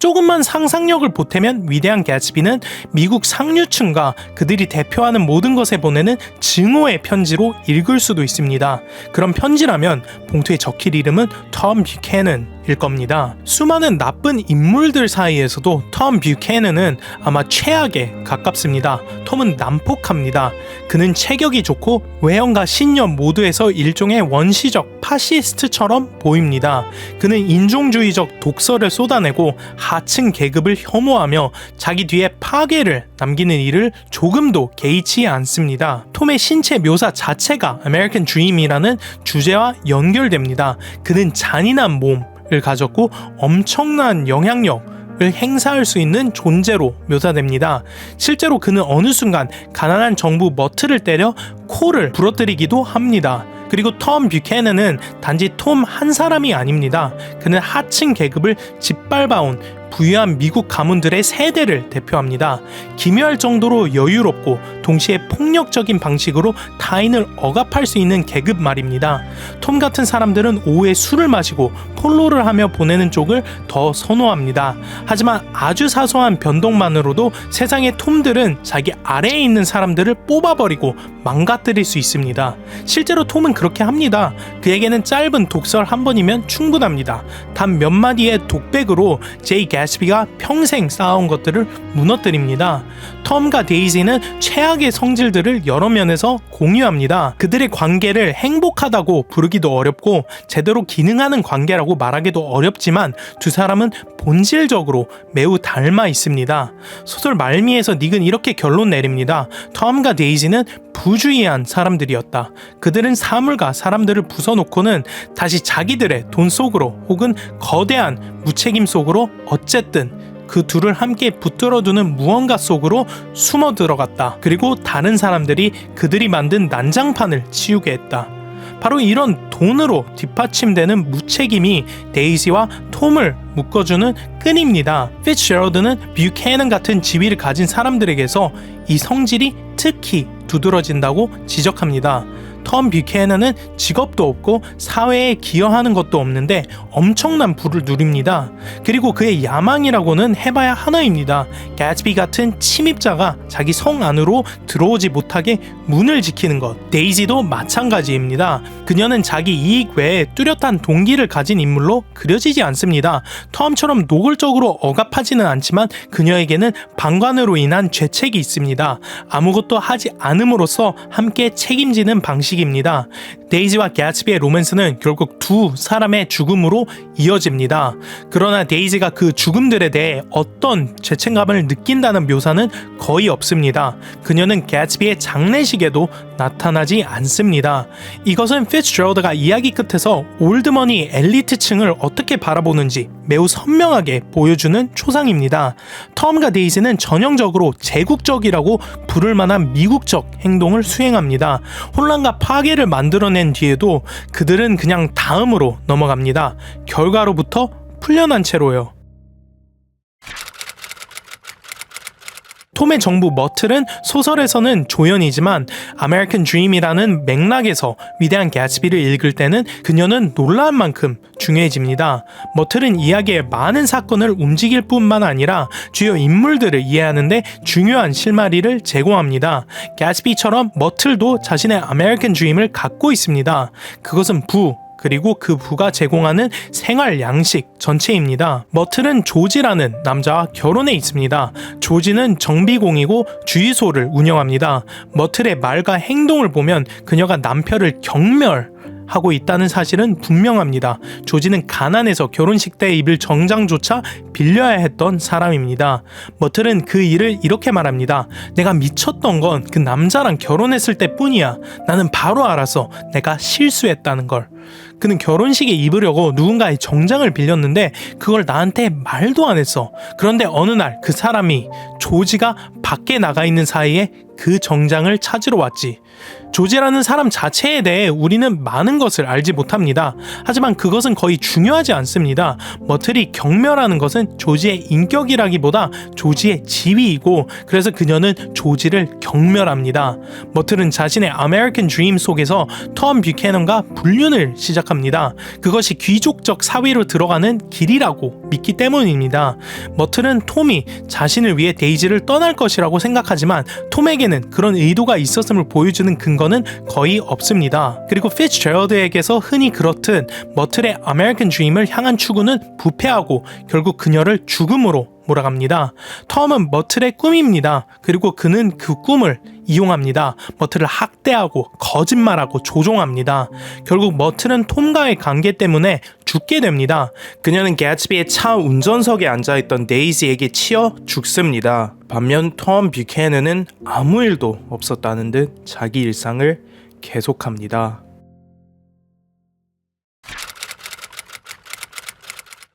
조금만 상상력을 보태면 위대한 개츠비는 미국 상류층과 그들이 대표하는 모든 것에 보내는 증오의 편지로 읽을 수도 있습니다. 그런 편지라면 봉투에 적힐 이름은 톰 뷰캐넌일 겁니다. 수많은 나쁜 인물들 사이에서도 톰 뷰캐넌은 아마 최악에 가깝습니다. 톰은 난폭합니다. 그는 체격이 좋고 외형과 신념 모두에서 일종의 원시적 파시스트처럼 보입니다. 그는 인종주의적 독설을 쏟아내고 하층 계급을 혐오하며 자기 뒤에 파괴를 남기는 일을 조금도 개의치 않습니다. 톰의 신체 묘사 자체가 아메리칸 드림이라는 주제와 연결됩니다. 그는 잔인한 몸을 가졌고 엄청난 영향력을 행사할 수 있는 존재로 묘사됩니다. 실제로 그는 어느 순간 가난한 정부 머트를 때려 코를 부러뜨리기도 합니다. 그리고 톰 뷰캐넌은 단지 톰 한 사람이 아닙니다. 그는 하층 계급을 짓밟아온 부유한 미국 가문들의 세대를 대표합니다. 기묘할 정도로 여유롭고 동시에 폭력적인 방식으로 타인을 억압할 수 있는 계급 말입니다. 톰 같은 사람들은 오후에 술을 마시고 폴로를 하며 보내는 쪽을 더 선호합니다. 하지만 아주 사소한 변동만으로도 세상의 톰들은 자기 아래에 있는 사람들을 뽑아버리고 망가뜨릴 수 있습니다. 실제로 톰은 그렇게 합니다. 그에게는 짧은 독설 한 번이면 충분합니다. 단 몇 마디의 독백으로 제이 개츠비가 평생 쌓아온 것들을 무너뜨립니다. 톰과 데이지는 최악의 성질들을 여러 면에서 공유합니다. 그들의 관계를 행복하다고 부르기도 어렵고 제대로 기능하는 관계라고 말하기도 어렵지만 두 사람은 본질적으로 매우 닮아 있습니다. 소설 말미에서 닉은 이렇게 결론 내립니다. 톰과 데이지는 부주의한 사람들이었다. 그들은 사물과 사람들을 부숴놓고는 다시 자기들의 돈 속으로 혹은 거대한 무책임 속으로 어쨌든 그 둘을 함께 붙들어두는 무언가 속으로 숨어 들어갔다. 그리고 다른 사람들이 그들이 만든 난장판을 치우게 했다. 바로 이런 돈으로 뒷받침되는 무책임이 데이지와 톰을 묶어주는 끈입니다. 피츠제럴드는 뷰캐넌 같은 지위를 가진 사람들에게서 이 성질이 특히 두드러진다고 지적합니다. 톰 뷰캐넌은 직업도 없고 사회에 기여하는 것도 없는데 엄청난 부를 누립니다. 그리고 그의 야망이라고는 해봐야 하나입니다. 가츠비 같은 침입자가 자기 성 안으로 들어오지 못하게 문을 지키는 것. 데이지도 마찬가지입니다. 그녀는 자기 이익 외에 뚜렷한 동기를 가진 인물로 그려지지 않습니다. 톰처럼 노골적으로 억압하지는 않지만 그녀에게는 방관으로 인한 죄책이 있습니다. 아무것도 하지 않음으로써 함께 책임지는 방식입니다. 데이지와 가츠비의 로맨스는 결국 두 사람의 죽음으로 이어집니다. 그러나 데이지가 그 죽음들에 대해 어떤 죄책감을 느낀다는 묘사는 거의 없습니다. 그녀는 가츠비의 장례식에도 나타나지 않습니다. 이것은 피츠제럴드가 이야기 끝에서 올드머니 엘리트층을 어떻게 바라보는지 매우 선명하게 보여주는 초상입니다. 톰과 데이지는 전형적으로 제국적이라고 부를 만한 미국적 행동을 수행합니다. 혼란과 파괴를 만들어낸 뒤에도 그들은 그냥 다음으로 넘어갑니다. 결과로부터 풀려난 채로요. 톰의 정부 머틀은 소설에서는 조연이지만 아메리칸 드림이라는 맥락에서 위대한 개츠비를 읽을 때는 그녀는 놀라운 만큼 중요해집니다. 머틀은 이야기의 많은 사건을 움직일 뿐만 아니라 주요 인물들을 이해하는데 중요한 실마리를 제공합니다. 개츠비처럼 머틀도 자신의 아메리칸 드림을 갖고 있습니다. 그것은 그리고 그 부가 제공하는 생활 양식 전체입니다. 머틀은 조지라는 남자와 결혼해 있습니다. 조지는 정비공이고 주유소를 운영합니다. 머틀의 말과 행동을 보면 그녀가 남편을 경멸하고 있다는 사실은 분명합니다. 조지는 가난해서 결혼식 때 입을 정장조차 빌려야 했던 사람입니다. 머틀은 그 일을 이렇게 말합니다. 내가 미쳤던 건 그 남자랑 결혼했을 때뿐이야. 나는 바로 알았어. 내가 실수했다는 걸. 그는 결혼식에 입으려고 누군가의 정장을 빌렸는데 그걸 나한테 말도 안 했어. 그런데 어느 날 그 사람이 조지가 밖에 나가 있는 사이에 그 정장을 찾으러 왔지. 조지라는 사람 자체에 대해 우리는 많은 것을 알지 못합니다. 하지만 그것은 거의 중요하지 않습니다. 머틀이 경멸하는 것은 조지의 인격이라기보다 조지의 지위이고 그래서 그녀는 조지를 경멸합니다. 머틀은 자신의 아메리칸 드림 속에서 톰 뷰캐넌과 불륜을 시작합니다. 그것이 귀족적 사회로 들어가는 길이라고 믿기 때문입니다. 머틀은 톰이 자신을 위해 데이지를 떠날 것이라고 생각하지만 톰에게는 그런 의도가 있었음을 보여주는 근거는 거의 없습니다. 그리고 피츠제럴드에게서 흔히 그렇듯 머틀의 아메리칸 드림을 향한 추구는 부패하고 결국 그녀를 죽음으로 몰아갑니다. 톰은 머틀의 꿈입니다. 그리고 그는 그 꿈을 이용합니다. 머틀을 학대하고 거짓말하고 조종합니다. 결국 머틀은 톰과의 관계 때문에 죽게 됩니다. 그녀는 개츠비의 차 운전석에 앉아있던 데이지에게 치여 죽습니다. 반면 톰 뷰캐넌은 아무 일도 없었다는 듯 자기 일상을 계속합니다.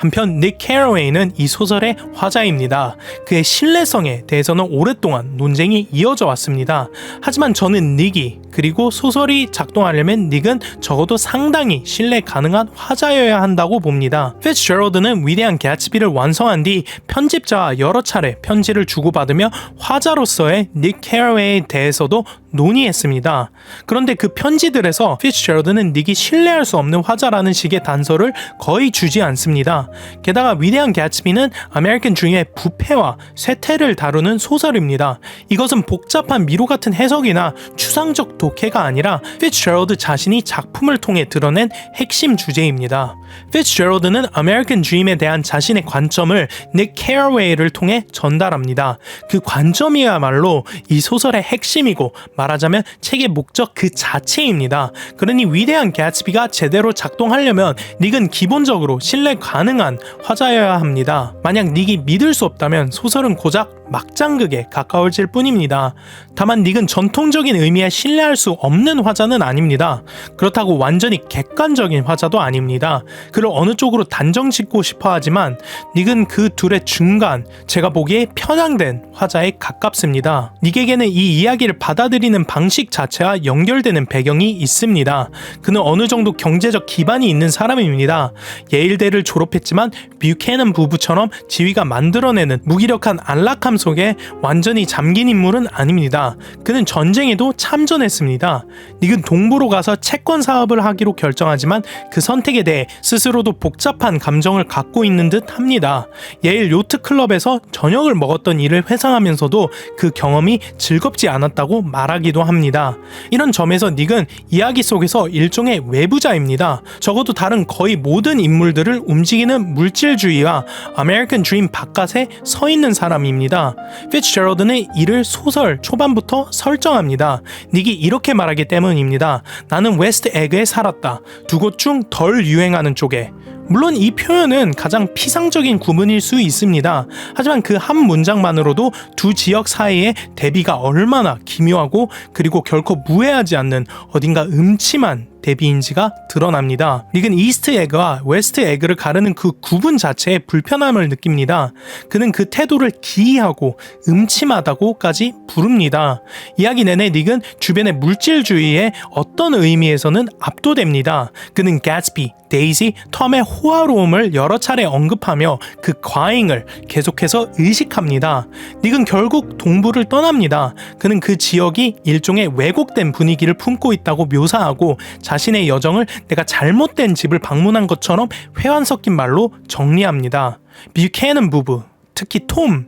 한편 닉 캐러웨이는 이 소설의 화자입니다. 그의 신뢰성에 대해서는 오랫동안 논쟁이 이어져 왔습니다. 하지만 저는 닉이 그리고 소설이 작동하려면 닉은 적어도 상당히 신뢰 가능한 화자여야 한다고 봅니다. 피츠제럴드는 위대한 개츠비를 완성한 뒤 편집자와 여러 차례 편지를 주고받으며 화자로서의 닉 캐러웨이에 대해서도 논의했습니다. 그런데 그 편지들에서 피츠제럴드는 닉이 신뢰할 수 없는 화자라는 식의 단서를 거의 주지 않습니다. 게다가 위대한 개츠비는 아메리칸 드림의 부패와 쇠퇴를 다루는 소설입니다. 이것은 복잡한 미로 같은 해석이나 추상적 독해가 아니라 피츠제럴드 자신이 작품을 통해 드러낸 핵심 주제입니다. 피츠제럴드는 아메리칸 드림에 대한 자신의 관점을 닉 캐러웨이를 통해 전달합니다. 그 관점이야말로 이 소설의 핵심이고 말하자면 책의 목적 그 자체입니다. 그러니 위대한 개츠비가 제대로 작동하려면 닉은 기본적으로 신뢰 가능한 화자여야 합니다. 만약 닉이 믿을 수 없다면 소설은 고작 막장극에 가까워질 뿐입니다. 다만 닉은 전통적인 의미에 신뢰할 수 없는 화자는 아닙니다. 그렇다고 완전히 객관적인 화자도 아닙니다. 그를 어느 쪽으로 단정 짓고 싶어 하지만 닉은 그 둘의 중간, 제가 보기에 편향된 화자에 가깝습니다. 닉에게는 이 이야기를 받아들이는 방식 자체와 연결되는 배경이 있습니다. 그는 어느 정도 경제적 기반이 있는 사람입니다. 예일대를 졸업해 했지만 뷰캐넌 부부처럼 지휘가 만들어내는 무기력한 안락함 속에 완전히 잠긴 인물은 아닙니다. 그는 전쟁에도 참전했습니다. 닉은 동부로 가서 채권 사업을 하기로 결정하지만 그 선택에 대해 스스로도 복잡한 감정을 갖고 있는 듯 합니다. 예일 요트 클럽에서 저녁을 먹었던 일을 회상하면서도 그 경험이 즐겁지 않았다고 말하기도 합니다. 이런 점에서 닉은 이야기 속에서 일종의 외부자입니다. 적어도 다른 거의 모든 인물들을 움직이는 물질주의와 아메리칸 드림 바깥에 서 있는 사람입니다. 피츠제럴드는 이를 소설 초반부터 설정합니다. 닉이 이렇게 말하기 때문입니다. 나는 웨스트 에그에 살았다. 두 곳 중 덜 유행하는 쪽에. 물론 이 표현은 가장 피상적인 구문일 수 있습니다. 하지만 그 한 문장만으로도 두 지역 사이의 대비가 얼마나 기묘하고 그리고 결코 무해하지 않는 어딘가 음침한 대비인지가 드러납니다. 닉은 이스트 에그와 웨스트 에그를 가르는 그 구분 자체에 불편함을 느낍니다. 그는 그 태도를 기이하고 음침하다고까지 부릅니다. 이야기 내내 닉은 주변의 물질주의의 어떤 의미에서는 압도됩니다. 그는 가츠비, 데이지, 텀의 호화로움을 여러 차례 언급하며 그 과잉을 계속해서 의식합니다. 닉은 결국 동부를 떠납니다. 그는 그 지역이 일종의 왜곡된 분위기를 품고 있다고 묘사하고 자신의 여정을 내가 잘못된 집을 방문한 것처럼 회한 섞인 말로 정리합니다. 뷰캐넌 부부, 특히 톰은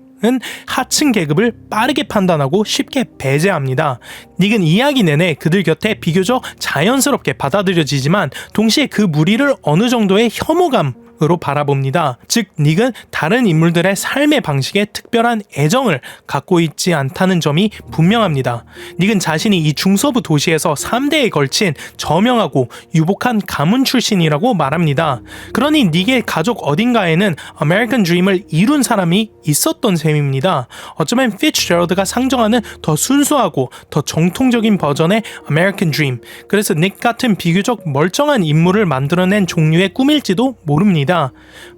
하층 계급을 빠르게 판단하고 쉽게 배제합니다. 닉은 이야기 내내 그들 곁에 비교적 자연스럽게 받아들여지지만 동시에 그 무리를 어느 정도의 혐오감으로 바라봅니다. 즉 닉은 다른 인물들의 삶의 방식에 특별한 애정을 갖고 있지 않다는 점이 분명합니다. 닉은 자신이 이 중서부 도시에서 3대에 걸친 저명하고 유복한 가문 출신이라고 말합니다. 그러니 닉의 가족 어딘가에는 아메리칸 드림을 이룬 사람이 있었던 셈입니다. 어쩌면 피츠제럴드가 상정하는 더 순수하고 더 정통적인 버전의 아메리칸 드림, 그래서 닉 같은 비교적 멀쩡한 인물을 만들어낸 종류의 꿈일지도 모릅니다.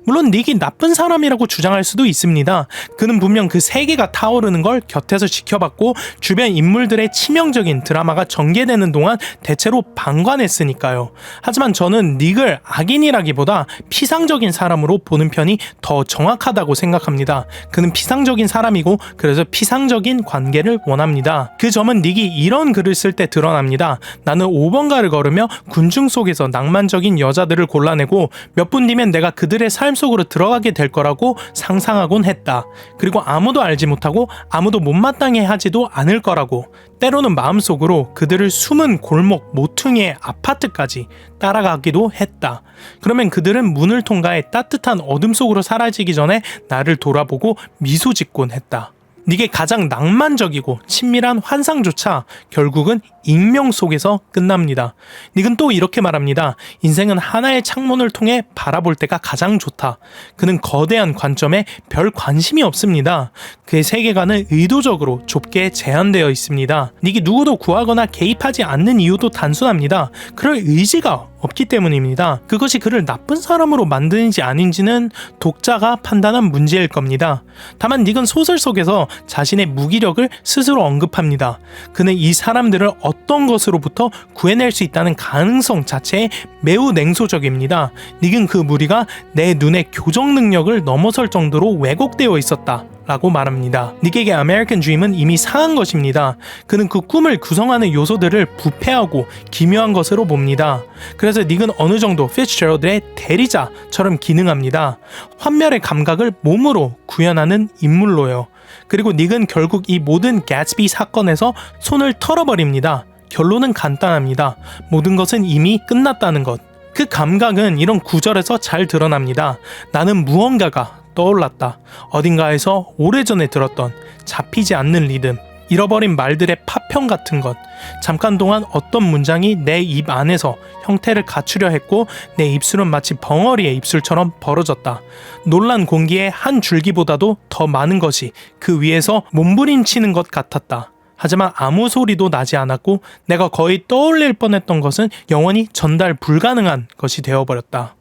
물론 닉이 나쁜 사람이라고 주장할 수도 있습니다. 그는 분명 그 세계가 타오르는 걸 곁에서 지켜봤고 주변 인물들의 치명적인 드라마가 전개되는 동안 대체로 방관했으니까요. 하지만 저는 닉을 악인이라기보다 피상적인 사람으로 보는 편이 더 정확하다고 생각합니다. 그는 피상적인 사람이고 그래서 피상적인 관계를 원합니다. 그 점은 닉이 이런 글을 쓸 때 드러납니다. 나는 5번가를 걸으며 군중 속에서 낭만적인 여자들을 골라내고 몇 분 뒤면 내가 그들의 삶 속으로 들어가게 될 거라고 상상하곤 했다. 그리고 아무도 알지 못하고 아무도 못마땅해 하지도 않을 거라고. 때로는 마음속으로 그들을 숨은 골목 모퉁이의 아파트까지 따라가기도 했다. 그러면 그들은 문을 통과해 따뜻한 어둠 속으로 사라지기 전에 나를 돌아보고 미소 짓곤 했다. 닉의 가장 낭만적이고 친밀한 환상조차 결국은 익명 속에서 끝납니다. 닉은 또 이렇게 말합니다. 인생은 하나의 창문을 통해 바라볼 때가 가장 좋다. 그는 거대한 관점에 별 관심이 없습니다. 그의 세계관은 의도적으로 좁게 제한되어 있습니다. 닉이 누구도 구하거나 개입하지 않는 이유도 단순합니다. 그럴 의지가 없기 때문입니다. 그것이 그를 나쁜 사람으로 만드는지 아닌지는 독자가 판단한 문제일 겁니다. 다만 닉은 소설 속에서 자신의 무기력을 스스로 언급합니다. 그는 이 사람들을 어떤 것으로부터 구해낼 수 있다는 가능성 자체에 매우 냉소적입니다. 닉은 그 무리가 내 눈의 교정 능력을 넘어설 정도로 왜곡되어 있었다 라고 말합니다. 닉에게 아메리칸 드림은 이미 상한 것입니다. 그는 그 꿈을 구성하는 요소들을 부패하고 기묘한 것으로 봅니다. 그래서 닉은 어느 정도 피츠제럴드의 대리자처럼 기능합니다. 환멸의 감각을 몸으로 구현하는 인물로요. 그리고 닉은 결국 이 모든 가츠비 사건에서 손을 털어버립니다. 결론은 간단합니다. 모든 것은 이미 끝났다는 것. 그 감각은 이런 구절에서 잘 드러납니다. 나는 무언가가 떠올랐다. 어딘가에서 오래전에 들었던 잡히지 않는 리듬, 잃어버린 말들의 파편 같은 것. 잠깐 동안 어떤 문장이 내 입 안에서 형태를 갖추려 했고 내 입술은 마치 벙어리의 입술처럼 벌어졌다. 놀란 공기의 한 줄기보다도 더 많은 것이 그 위에서 몸부림치는 것 같았다. 하지만 아무 소리도 나지 않았고 내가 거의 떠올릴 뻔했던 것은 영원히 전달 불가능한 것이 되어버렸다.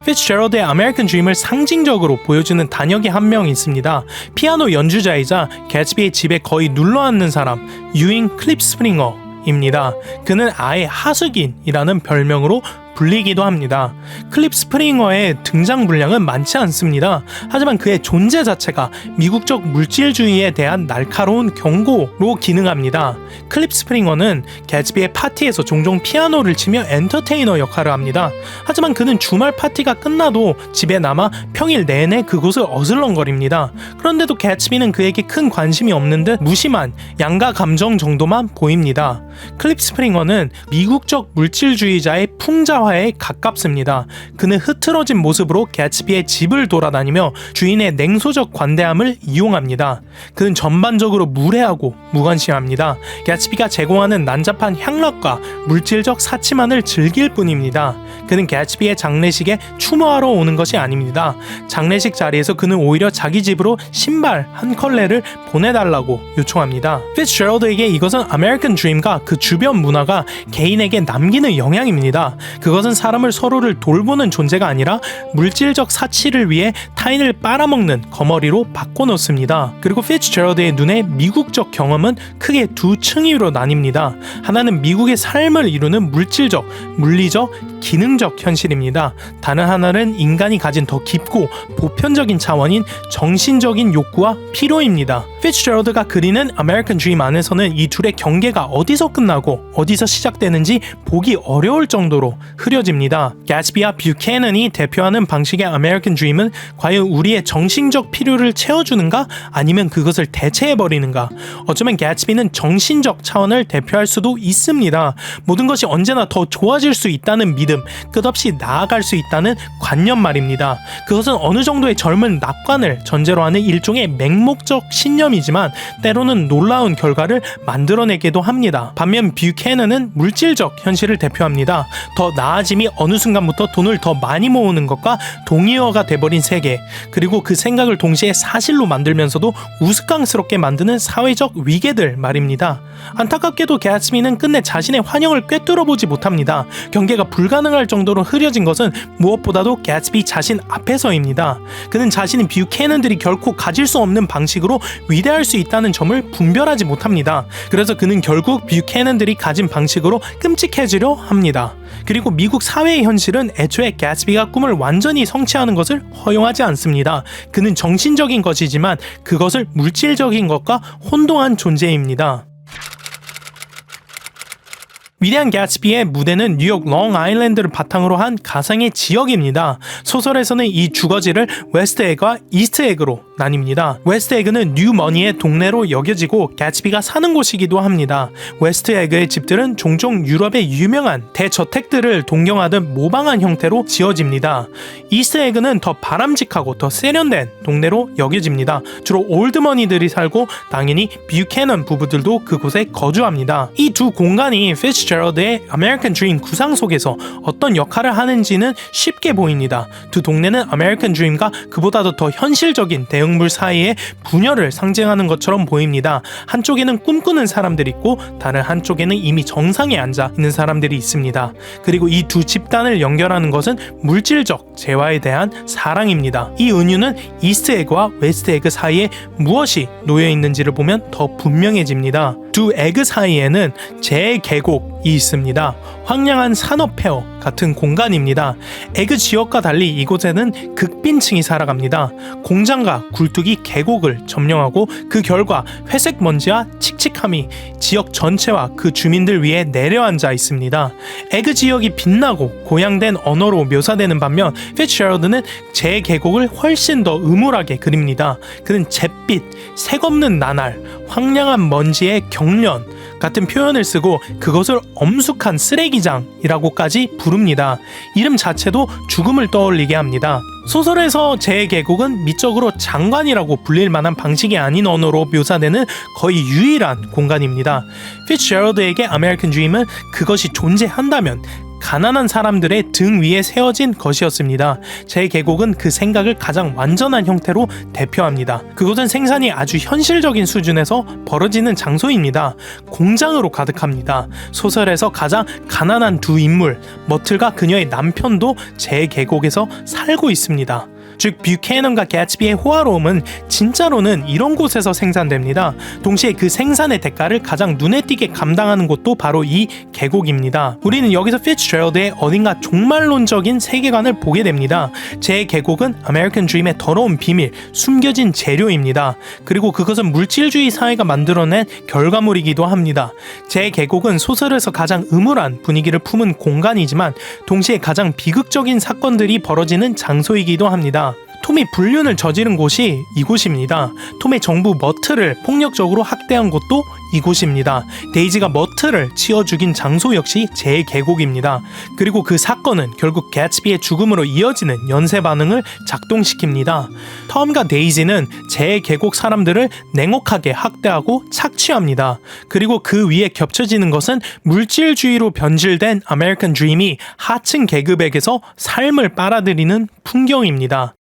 피츠제럴드의 아메리칸 드림을 상징적으로 보여주는 단역이 한 명 있습니다. 피아노 연주자이자 개츠비의 집에 거의 눌러앉는 사람, 유잉 클립스프링어입니다. 그는 아예 하숙인이라는 별명으로 불리기도 합니다. 클립 스프링어의 등장 분량은 많지 않습니다. 하지만 그의 존재 자체가 미국적 물질주의에 대한 날카로운 경고로 기능합니다. 클립 스프링어는 개츠비의 파티에서 종종 피아노를 치며 엔터테이너 역할을 합니다. 하지만 그는 주말 파티가 끝나도 집에 남아 평일 내내 그곳을 어슬렁거립니다. 그런데도 개츠비는 그에게 큰 관심이 없는 듯 무심한 양가 감정 정도만 보입니다. 클립 스프링어는 미국적 물질주의자의 풍자화에 가깝습니다. 그는 흐트러진 모습으로 개츠비의 집을 돌아다니며 주인의 냉소적 관대함을 이용합니다. 그는 전반적으로 무례하고 무관심합니다. 개츠비가 제공하는 난잡한 향락과 물질적 사치만을 즐길 뿐입니다. 그는 개츠비의 장례식에 추모하러 오는 것이 아닙니다. 장례식 자리에서 그는 오히려 자기 집으로 신발 한 컬레를 보내달라고 요청합니다. 피츠제럴드에게 이것은 아메리칸 드림과 그 주변 문화가 개인에게 남기는 영향입니다. 그것은 사람을 서로를 돌보는 존재가 아니라 물질적 사치를 위해 타인을 빨아먹는 거머리로 바꿔놓습니다. 그리고 피츠제럴드의 눈에 미국적 경험은 크게 두 층위로 나뉩니다. 하나는 미국의 삶을 이루는 물질적, 물리적, 기능적 현실입니다. 다른 하나는 인간이 가진 더 깊고 보편적인 차원인 정신적인 욕구와 필요입니다. 피츠제럴드가 그리는 아메리칸 드림 안에서는 이 둘의 경계가 어디서 끝나고 어디서 시작되는지 보기 어려울 정도로 흐려집니다. 개츠비와 뷰캐넌이 대표하는 방식의 아메리칸 드림은 과연 우리의 정신적 필요를 채워주는가 아니면 그것을 대체해버리는가. 어쩌면 개츠비는 정신적 차원을 대표할 수도 있습니다. 모든 것이 언제나 더 좋아질 수 있다는 믿음, 끝없이 나아갈 수 있다는 관념 말입니다. 그것은 어느 정도의 젊은 낙관을 전제로 하는 일종의 맹목적 신념이지만 때로는 놀라운 결과를 만들어내기도 합니다. 반면 뷰캐넌은 물질적 현실을 대표합니다. 더 나아짐이 어느 순간부터 돈을 더 많이 모으는 것과 동의어가 돼버린 세계, 그리고 그 생각을 동시에 사실로 만들면서도 우스꽝스럽게 만드는 사회적 위계들 말입니다. 안타깝게도 개츠비는 끝내 자신의 환영을 꿰뚫어보지 못합니다. 경계가 불가능할 정도로 흐려진 것은 무엇보다도 개츠비 자신 앞에서입니다. 그는 자신이 뷰캐넌들이 결코 가질 수 없는 방식으로 위대할 수 있다는 점을 분별하지 못합니다. 그래서 그는 결국 뷰캐넌들이 가진 방식으로 끔찍해지려 합니다. 그리고 미국 사회의 현실은 애초에 개츠비가 꿈을 완전히 성취하는 것을 허용하지 않습니다. 그는 정신적인 것이지만 그것을 물질적인 것과 혼동한 존재입니다. 위대한 개츠비의 무대는 뉴욕 롱아일랜드를 바탕으로 한 가상의 지역입니다. 소설에서는 이 주거지를 웨스트에그와 이스트에그로 나뉩니다. 웨스트에그는 뉴머니의 동네로 여겨지고 개츠비가 사는 곳이기도 합니다. 웨스트에그의 집들은 종종 유럽의 유명한 대저택들을 동경하듯 모방한 형태로 지어집니다. 이스트에그는 더 바람직하고 더 세련된 동네로 여겨집니다. 주로 올드머니들이 살고 당연히 뷰캐넌 부부들도 그곳에 거주합니다. 이 두 공간이 피츠제럴드의 아메리칸 드림 구상 속에서 어떤 역할을 하는지는 쉽게 보입니다. 두 동네는 아메리칸 드림과 그보다도 더 현실적인 대응물 사이의 분열을 상징하는 것처럼 보입니다. 한쪽에는 꿈꾸는 사람들이 있고 다른 한쪽에는 이미 정상에 앉아 있는 사람들이 있습니다. 그리고 이 두 집단을 연결하는 것은 물질적 재화에 대한 사랑입니다. 이 은유는 이스트에그와 웨스트에그 사이에 무엇이 놓여있는지를 보면 더 분명해집니다. 두 에그 사이에는 재계곡이 있습니다. 황량한 산업폐허 같은 공간입니다. 에그 지역과 달리 이곳에는 극빈층이 살아갑니다. 공장과 굴뚝이 계곡을 점령하고 그 결과 회색 먼지와 칙칙함이 지역 전체와 그 주민들 위에 내려앉아 있습니다. 에그 지역이 빛나고 고양된 언어로 묘사되는 반면 피츠제럴드는 재계곡을 훨씬 더 음울하게 그립니다. 그는 잿빛, 색없는 나날, 황량한 먼지의 경련 같은 표현을 쓰고 그것을 엄숙한 쓰레기장이라고까지 부릅니다. 이름 자체도 죽음을 떠올리게 합니다. 소설에서 재계곡은 미적으로 장관이라고 불릴 만한 방식이 아닌 언어로 묘사되는 거의 유일한 공간입니다. 피츠제럴드에게 아메리칸 드림은 그것이 존재한다면 가난한 사람들의 등 위에 세워진 것이었습니다. 재계곡은 그 생각을 가장 완전한 형태로 대표합니다. 그곳은 생산이 아주 현실적인 수준에서 벌어지는 장소입니다. 공장으로 가득합니다. 소설에서 가장 가난한 두 인물, 머틀과 그녀의 남편도 재계곡에서 살고 있습니다. 즉 뷰캐넌과 개츠비의 호화로움은 진짜로는 이런 곳에서 생산됩니다. 동시에 그 생산의 대가를 가장 눈에 띄게 감당하는 곳도 바로 이 계곡입니다. 우리는 여기서 피츠제럴드의 어딘가 종말론적인 세계관을 보게 됩니다. 제 계곡은 아메리칸 드림의 더러운 비밀, 숨겨진 재료입니다. 그리고 그것은 물질주의 사회가 만들어낸 결과물이기도 합니다. 제 계곡은 소설에서 가장 음울한 분위기를 품은 공간이지만 동시에 가장 비극적인 사건들이 벌어지는 장소이기도 합니다. 톰이 불륜을 저지른 곳이 이곳입니다. 톰의 정부 머트를 폭력적으로 학대한 곳도 이곳입니다. 데이지가 머트를 치어 죽인 장소 역시 제 계곡입니다. 그리고 그 사건은 결국 개츠비의 죽음으로 이어지는 연쇄 반응을 작동시킵니다. 톰과 데이지는 제 계곡 사람들을 냉혹하게 학대하고 착취합니다. 그리고 그 위에 겹쳐지는 것은 물질주의로 변질된 아메리칸 드림이 하층 계급에게서 삶을 빨아들이는 풍경입니다.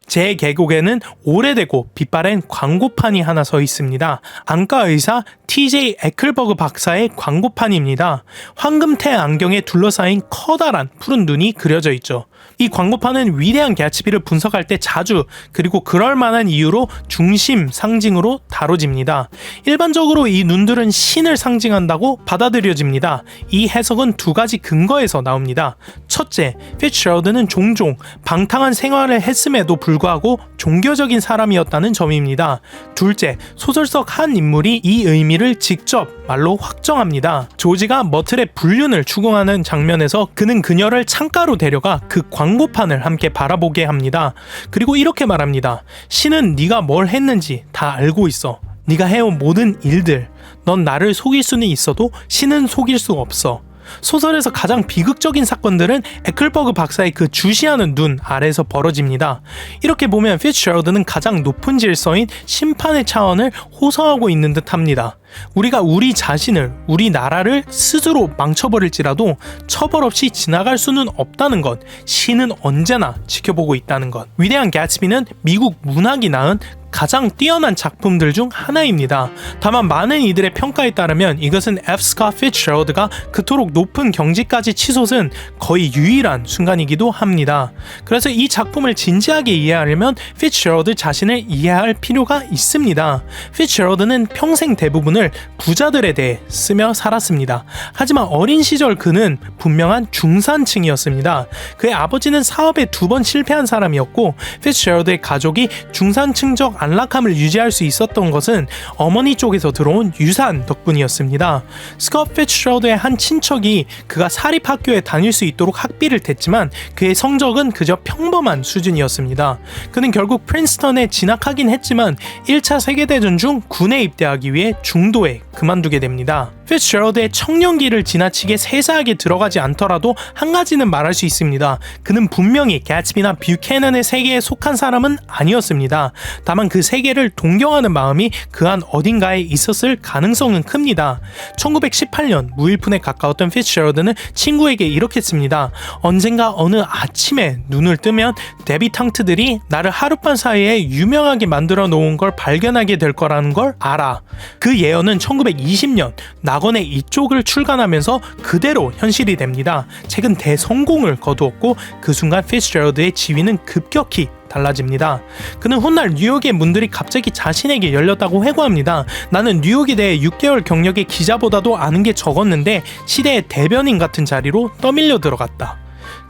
제 계곡에는 오래되고 빛바랜 광고판이 하나 서 있습니다. 안과 의사 TJ 에클버그 박사의 광고판입니다. 황금태 안경에 둘러싸인 커다란 푸른 눈이 그려져 있죠. 이 광고판은 위대한 개츠비를 분석할 때 자주 그리고 그럴 만한 이유로 중심 상징으로 다뤄집니다. 일반적으로 이 눈들은 신을 상징한다고 받아들여집니다. 이 해석은 두 가지 근거에서 나옵니다. 첫째, 피츠제럴드는 종종 방탕한 생활을 했음에도 불구하고 종교적인 사람이었다는 점입니다. 둘째, 소설 속 한 인물이 이 의미를 직접 말로 확정합니다. 조지가 머틀의 불륜을 추궁하는 장면에서 그는 그녀를 창가로 데려가 그 광고판을 함께 바라보게 합니다. 그리고 이렇게 말합니다. 신은 네가 뭘 했는지 다 알고 있어. 네가 해온 모든 일들. 넌 나를 속일 수는 있어도 신은 속일 수 없어. 소설에서 가장 비극적인 사건들은 에클버그 박사의 그 주시하는 눈 아래에서 벌어집니다. 이렇게 보면 피츠제럴드는 가장 높은 질서인 심판의 차원을 호소하고 있는 듯 합니다. 우리가 우리 자신을, 우리 나라를 스스로 망쳐버릴지라도 처벌 없이 지나갈 수는 없다는 것, 신은 언제나 지켜보고 있다는 것. 위대한 개츠비는 미국 문학이 낳은 가장 뛰어난 작품들 중 하나입니다. 다만 많은 이들의 평가에 따르면 이것은 F. 스콧 피츠제럴드가 그토록 높은 경지까지 치솟은 거의 유일한 순간이기도 합니다. 그래서 이 작품을 진지하게 이해하려면 피츠제럴드 자신을 이해할 필요가 있습니다. 피츠제럴드는 평생 대부분을 부자들에 대해 쓰며 살았습니다. 하지만 어린 시절 그는 분명한 중산층이었습니다. 그의 아버지는 사업에 2번 실패한 사람이었고 피츠제럴드의 가족이 중산층적 안락함을 유지할 수 있었던 것은 어머니 쪽에서 들어온 유산 덕분이었습니다. 스콧 피츠제럴드의 한 친척이 그가 사립학교에 다닐 수 있도록 학비를 댔지만 그의 성적은 그저 평범한 수준이었습니다. 그는 결국 프린스턴에 진학하긴 했지만 1차 세계대전 중 군에 입대하기 위해 중도에 그만두게 됩니다. 피츠제럴드의 청년기를 지나치게 세세하게 들어가지 않더라도 한 가지는 말할 수 있습니다. 그는 분명히 개츠비나 뷰캐넌의 세계에 속한 사람은 아니었습니다. 다만 그 세계를 동경하는 마음이 그 안 어딘가에 있었을 가능성은 큽니다. 1918년 무일푼에 가까웠던 피츠제럴드는 친구에게 이렇게 씁니다. 언젠가 어느 아침에 눈을 뜨면 데뷔탕트들이 나를 하룻밤 사이에 유명하게 만들어 놓은 걸 발견하게 될 거라는 걸 알아. 그 예언은 1920년 낙원의 이쪽을 출간하면서 그대로 현실이 됩니다. 책은 대성공을 거두었고 그 순간 피츠제럴드의 지위는 급격히 달라집니다. 그는 훗날 뉴욕의 문들이 갑자기 자신에게 열렸다고 회고합니다. 나는 뉴욕에 대해 6개월 경력의 기자보다도 아는 게 적었는데 시대의 대변인 같은 자리로 떠밀려 들어갔다.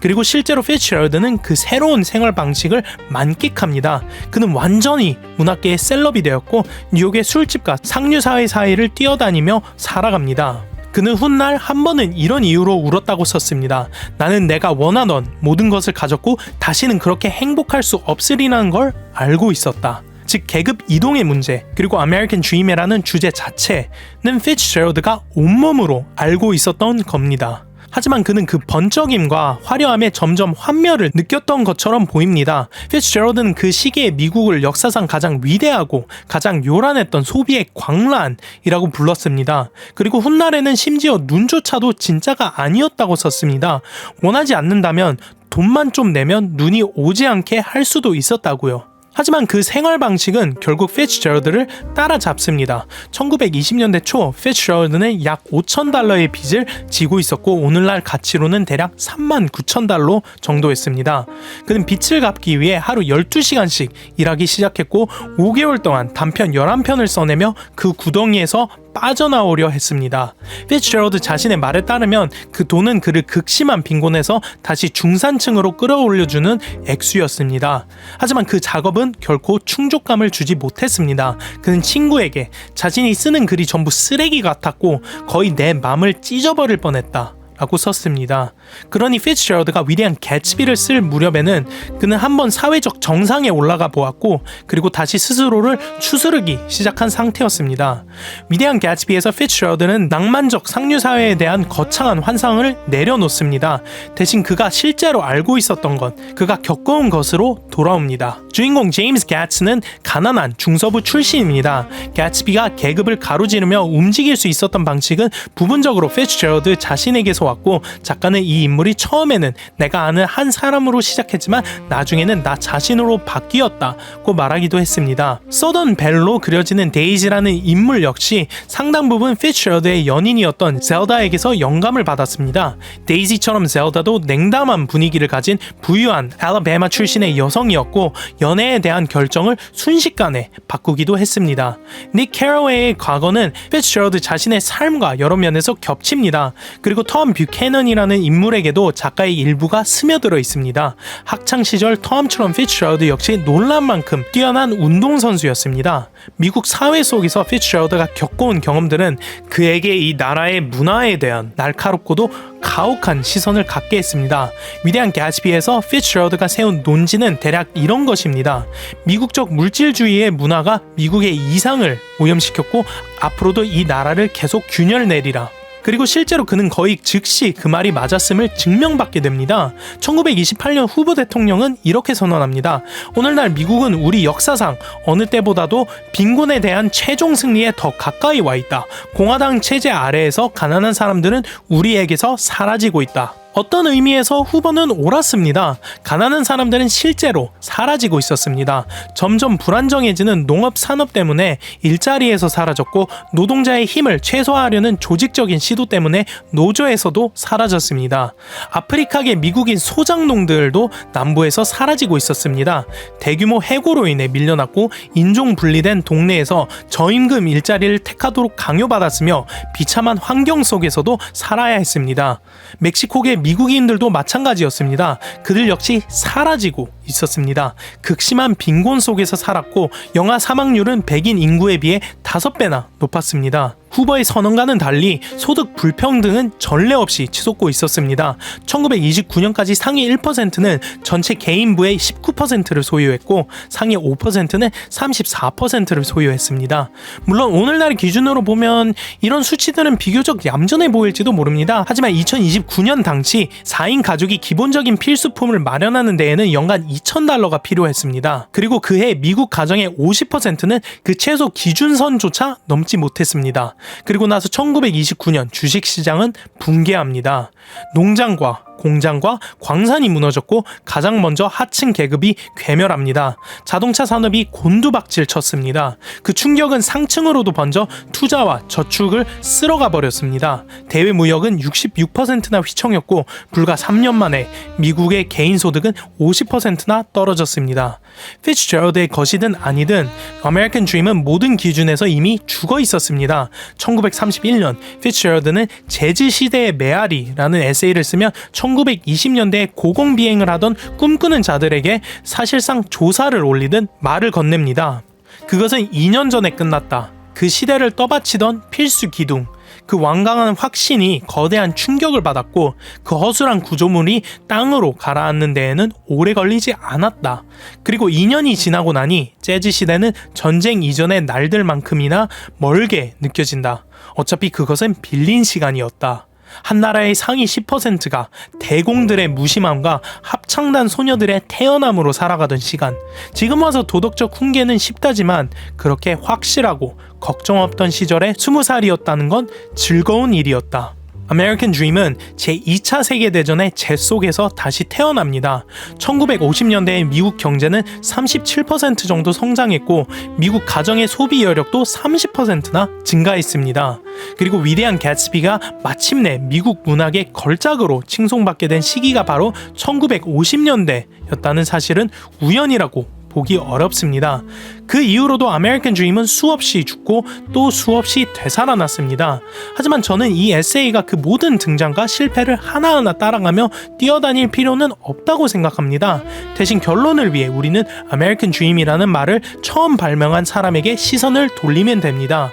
그리고 실제로 피츠제럴드는 그 새로운 생활 방식을 만끽합니다. 그는 완전히 문학계의 셀럽이 되었고 뉴욕의 술집과 상류사회 사이를 뛰어다니며 살아갑니다. 그는 훗날 한 번은 이런 이유로 울었다고 썼습니다. 나는 내가 원하던 모든 것을 가졌고 다시는 그렇게 행복할 수 없으리라는 걸 알고 있었다. 즉 계급 이동의 문제 그리고 아메리칸 드림이라는 주제 자체는 피츠제럴드가 온몸으로 알고 있었던 겁니다. 하지만 그는 그 번쩍임과 화려함에 점점 환멸을 느꼈던 것처럼 보입니다. 피츠제럴드는 그 시기에 미국을 역사상 가장 위대하고 가장 요란했던 소비의 광란이라고 불렀습니다. 그리고 훗날에는 심지어 눈조차도 진짜가 아니었다고 썼습니다. 원하지 않는다면 돈만 좀 내면 눈이 오지 않게 할 수도 있었다고요. 하지만 그 생활 방식은 결국 피츠제럴드를 따라잡습니다. 1920년대 초 피츠제럴드는 약 $5,000의 빚을 지고 있었고 오늘날 가치로는 대략 39,000달러 정도였습니다. 그는 빚을 갚기 위해 하루 12시간씩 일하기 시작했고 5개월 동안 단편 11편을 써내며 그 구덩이에서 빠져나오려 했습니다. 피츠제럴드 자신의 말에 따르면 그 돈은 그를 극심한 빈곤에서 다시 중산층으로 끌어올려주는 액수였습니다. 하지만 그 작업은 결코 충족감을 주지 못했습니다. 그는 친구에게 자신이 쓰는 글이 전부 쓰레기 같았고 거의 내 맘을 찢어버릴 뻔했다 라고 썼습니다. 그러니 피츠제럴드가 위대한 개츠비를 쓸 무렵에는 그는 한번 사회적 정상에 올라가 보았고 그리고 다시 스스로를 추스르기 시작한 상태였습니다. 위대한 개츠비에서 피츠제럴드는 낭만적 상류사회에 대한 거창한 환상을 내려놓습니다. 대신 그가 실제로 알고 있었던 것, 그가 겪어온 것으로 돌아옵니다. 주인공 제임스 가츠는 가난한 중서부 출신입니다. 가츠비가 계급을 가로지르며 움직일 수 있었던 방식은 부분적으로 피츠제럴드 자신에게서 왔고 작가는 이 인물이 처음에는 내가 아는 한 사람으로 시작했지만 나중에는 나 자신으로 바뀌었다고 말하기도 했습니다. 서던 벨로 그려지는 데이지라는 인물 역시 상당 부분 피츠제럴드의 연인이었던 젤다에게서 영감을 받았습니다. 데이지처럼 젤다도 냉담한 분위기를 가진 부유한 알라바마 출신의 여성이었고 연애에 대한 결정을 순식간에 바꾸기도 했습니다. 닉 캐러웨이의 과거는 피츠제럴드 자신의 삶과 여러 면에서 겹칩니다. 그리고 톰 뷰캐넌이라는 인물에게도 작가의 일부가 스며들어 있습니다. 학창시절 톰처럼 피츠제럴드 역시 놀란 만큼 뛰어난 운동선수였습니다. 미국 사회 속에서 피츠제럴드가 겪어온 경험들은 그에게 이 나라의 문화에 대한 날카롭고도 가혹한 시선을 갖게 했습니다. 위대한 개츠비에서 피츠제럴드가 세운 논지는 대략 이런 것입니다. 미국적 물질주의의 문화가 미국의 이상을 오염시켰고 앞으로도 이 나라를 계속 균열 내리라. 그리고 실제로 그는 거의 즉시 그 말이 맞았음을 증명받게 됩니다. 1928년 후보 대통령은 이렇게 선언합니다. 오늘날 미국은 우리 역사상 어느 때보다도 빈곤에 대한 최종 승리에 더 가까이 와 있다. 공화당 체제 아래에서 가난한 사람들은 우리에게서 사라지고 있다. 어떤 의미에서 후보는 옳았습니다. 가난한 사람들은 실제로 사라지고 있었습니다. 점점 불안정해지는 농업 산업 때문에 일자리에서 사라졌고 노동자의 힘을 최소화하려는 조직적인 시도 때문에 노조에서도 사라졌습니다. 아프리카계 미국인 소장농들도 남부에서 사라지고 있었습니다. 대규모 해고로 인해 밀려났고 인종 분리된 동네에서 저임금 일자리를 택하도록 강요받았으며 비참한 환경 속에서도 살아야 했습니다. 멕시코계 미국인들도 마찬가지였습니다. 그들 역시 사라지고 있었습니다. 극심한 빈곤 속에서 살았고 영아 사망률은 백인 인구에 비해 5배나 높았습니다. 후보의 선언과는 달리 소득 불평등은 전례 없이 치솟고 있었습니다. 1929년까지 상위 1%는 전체 개인부의 19%를 소유했고 상위 5%는 34%를 소유했습니다. 물론 오늘날 기준으로 보면 이런 수치들은 비교적 얌전해 보일지도 모릅니다. 하지만 2029년 당시 4인 가족이 기본적인 필수품을 마련하는 데에는 연간 $2,000가 필요했습니다. 그리고 그해 미국 가정의 50%는 그 최소 기준선조차 넘지 못했습니다. 그리고 나서 1929년 주식시장은 붕괴합니다. 농장과 공장과 광산이 무너졌고 가장 먼저 하층 계급이 괴멸합니다. 자동차 산업이 곤두박질 쳤습니다. 그 충격은 상층으로도 번져 투자와 저축을 쓸어가 버렸습니다. 대외 무역은 66%나 휘청였고 불과 3년 만에 미국의 개인 소득은 50%나 떨어졌습니다. 피츠제럴드의 것이든 아니든 아메리칸 드림은 모든 기준에서 이미 죽어 있었습니다. 1931년 피츠제럴드는 재즈 시대의 메아리라는 에세이를 쓰며 1920년대에 고공비행을 하던 꿈꾸는 자들에게 사실상 조사를 올리듯 말을 건넵니다. 그것은 2년 전에 끝났다. 그 시대를 떠받치던 필수 기둥, 그 완강한 확신이 거대한 충격을 받았고 그 허술한 구조물이 땅으로 가라앉는 데에는 오래 걸리지 않았다. 그리고 2년이 지나고 나니 재즈 시대는 전쟁 이전의 날들만큼이나 멀게 느껴진다. 어차피 그것은 빌린 시간이었다. 한 나라의 상위 10%가 대공들의 무심함과 합창단 소녀들의 태어남으로 살아가던 시간. 지금 와서 도덕적 훈계는 쉽다지만 그렇게 확실하고 걱정 없던 시절에 20살이었다는 건 즐거운 일이었다. 아메리칸 드림은 제2차 세계대전의 재 속에서 다시 태어납니다. 1950년대의 미국 경제는 37% 정도 성장했고 미국 가정의 소비 여력도 30%나 증가했습니다. 그리고 위대한 개츠비가 마침내 미국 문학의 걸작으로 칭송받게 된 시기가 바로 1950년대였다는 사실은 우연이라고 보기 어렵습니다. 그 이후로도 아메리칸 드림은 수없이 죽고 또 수없이 되살아났습니다. 하지만 저는 이 에세이가 그 모든 등장과 실패를 하나하나 따라가며 뛰어다닐 필요는 없다고 생각합니다. 대신 결론을 위해 우리는 아메리칸 드림이라는 말을 처음 발명한 사람에게 시선을 돌리면 됩니다.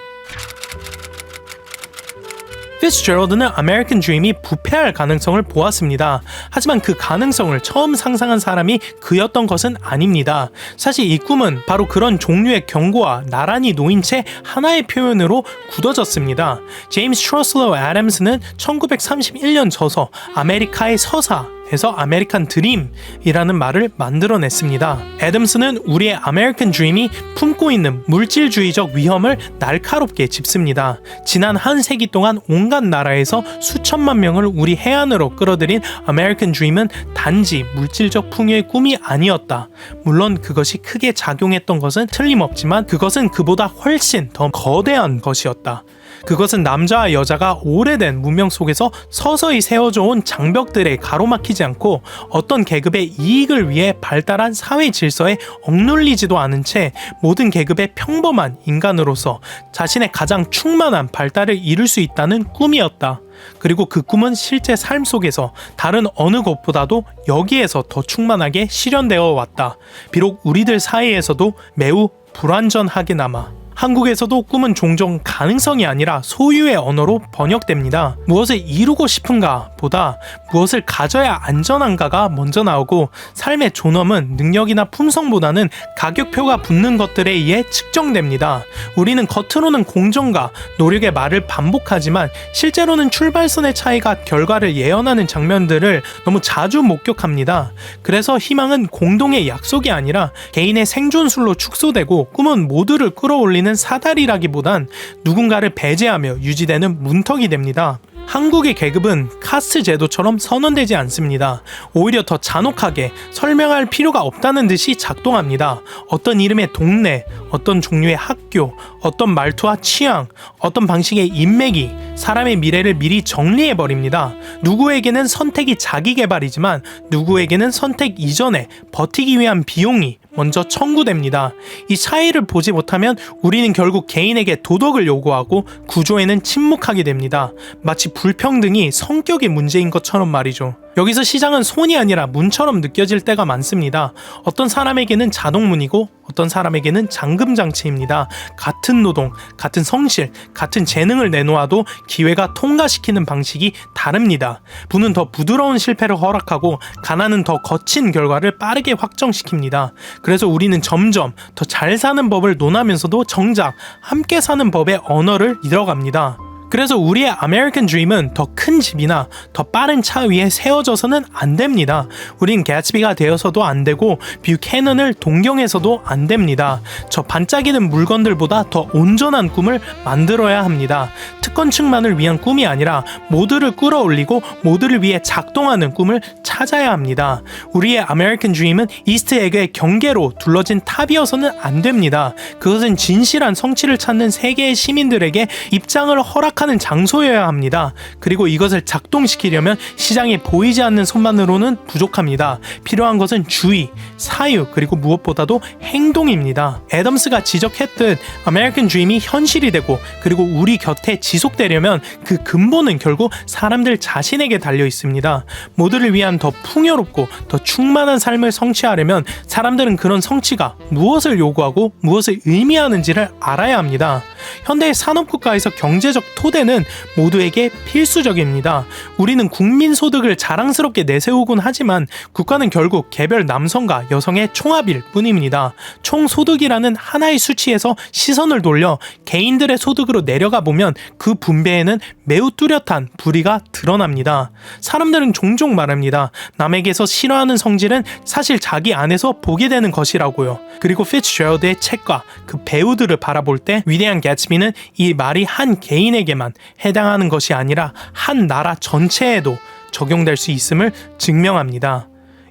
피츠제럴드는 아메리칸 드림이 부패할 가능성을 보았습니다. 하지만 그 가능성을 처음 상상한 사람이 그였던 것은 아닙니다. 사실 이 꿈은 바로 그런 종류의 경고와 나란히 놓인 채 하나의 표현으로 굳어졌습니다. 제임스 트러슬러 애덤스는 1931년 저서 아메리카의 서사 에서 아메리칸 드림이라는 말을 만들어냈습니다. 애덤스는 우리의 아메리칸 드림이 품고 있는 물질주의적 위험을 날카롭게 짚습니다. 지난 한 세기 동안 온갖 나라에서 수천만 명을 우리 해안으로 끌어들인 아메리칸 드림은 단지 물질적 풍요의 꿈이 아니었다. 물론 그것이 크게 작용했던 것은 틀림없지만 그것은 그보다 훨씬 더 거대한 것이었다. 그것은 남자와 여자가 오래된 문명 속에서 서서히 세워져 온 장벽들에 가로막히지 않고 어떤 계급의 이익을 위해 발달한 사회 질서에 억눌리지도 않은 채 모든 계급의 평범한 인간으로서 자신의 가장 충만한 발달을 이룰 수 있다는 꿈이었다. 그리고 그 꿈은 실제 삶 속에서 다른 어느 것보다도 여기에서 더 충만하게 실현되어 왔다. 비록 우리들 사이에서도 매우 불완전하게나마. 한국에서도 꿈은 종종 가능성이 아니라 소유의 언어로 번역됩니다. 무엇을 이루고 싶은가 보다 무엇을 가져야 안전한가가 먼저 나오고 삶의 존엄은 능력이나 품성보다는 가격표가 붙는 것들에 의해 측정됩니다. 우리는 겉으로는 공정과 노력의 말을 반복하지만 실제로는 출발선의 차이가 결과를 예언하는 장면들을 너무 자주 목격합니다. 그래서 희망은 공동의 약속이 아니라 개인의 생존술로 축소되고 꿈은 모두를 끌어올리는 사다리라기보단 누군가를 배제하며 유지되는 문턱이 됩니다. 한국의 계급은 카스트 제도처럼 선언되지 않습니다. 오히려 더 잔혹하게 설명할 필요가 없다는 듯이 작동합니다. 어떤 이름의 동네, 어떤 종류의 학교, 어떤 말투와 취향, 어떤 방식의 인맥이 사람의 미래를 미리 정리해버립니다. 누구에게는 선택이 자기개발이지만 누구에게는 선택 이전에 버티기 위한 비용이 먼저 청구됩니다. 이 차이를 보지 못하면 우리는 결국 개인에게 도덕을 요구하고 구조에는 침묵하게 됩니다. 마치 불평등이 성격의 문제인 것처럼 말이죠. 여기서 시장은 손이 아니라 문처럼 느껴질 때가 많습니다. 어떤 사람에게는 자동문이고 어떤 사람에게는 잠금장치입니다. 같은 노동, 같은 성실, 같은 재능을 내놓아도 기회가 통과시키는 방식이 다릅니다. 부는 더 부드러운 실패를 허락하고 가난은 더 거친 결과를 빠르게 확정시킵니다. 그래서 우리는 점점 더 잘 사는 법을 논하면서도 정작 함께 사는 법의 언어를 잃어갑니다. 그래서 우리의 아메리칸 드림은 더 큰 집이나 더 빠른 차 위에 세워져서는 안 됩니다. 우린 개츠비가 되어서도 안 되고 뷰캐넌을 동경해서도 안 됩니다. 저 반짝이는 물건들보다 더 온전한 꿈을 만들어야 합니다. 특권층만을 위한 꿈이 아니라 모두를 끌어올리고 모두를 위해 작동하는 꿈을 찾아야 합니다. 우리의 아메리칸 드림은 이스트에그의 경계로 둘러진 탑이어서는 안 됩니다. 그것은 진실한 성취를 찾는 세계의 시민들에게 입장을 허락하는 장소여야 합니다. 그리고 이것을 작동시키려면 시장에 보이지 않는 손만으로는 부족합니다. 필요한 것은 주의, 사유, 그리고 무엇보다도 행동입니다. 애덤스가 지적했듯 아메리칸 드림이 현실이 되고 그리고 우리 곁에 지속되려면 그 근본은 결국 사람들 자신에게 달려 있습니다. 모두를 위한 더 풍요롭고 더 충만한 삶을 성취하려면 사람들은 그런 성취가 무엇을 요구하고 무엇을 의미하는지를 알아야 합니다. 현대의 산업국가에서 경제적 토대는 모두에게 필수적입니다. 우리는 국민소득을 자랑스럽게 내세우곤 하지만 국가는 결국 개별 남성과 여성의 총합일 뿐입니다. 총소득이라는 하나의 수치에서 시선을 돌려 개인들의 소득으로 내려가 보면 그 분배에는 매우 뚜렷한 불의가 드러납니다. 사람들은 종종 말합니다. 남에게서 싫어하는 성질은 사실 자기 안에서 보게 되는 것이라고요. 그리고 피츠제럴드의 책과 그 배우들을 바라볼 때 위대한 개츠비는 이 말이 한 개인에게 사람에게만 해당하는 것이 아니라 한 나라 전체에도 적용될 수 있음을 증명합니다.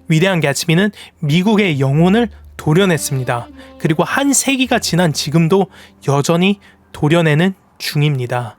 위대한 개츠비는 미국의 영혼을 도려냈습니다. 그리고 한 세기가 지난 지금도 여전히 도려내는 중입니다.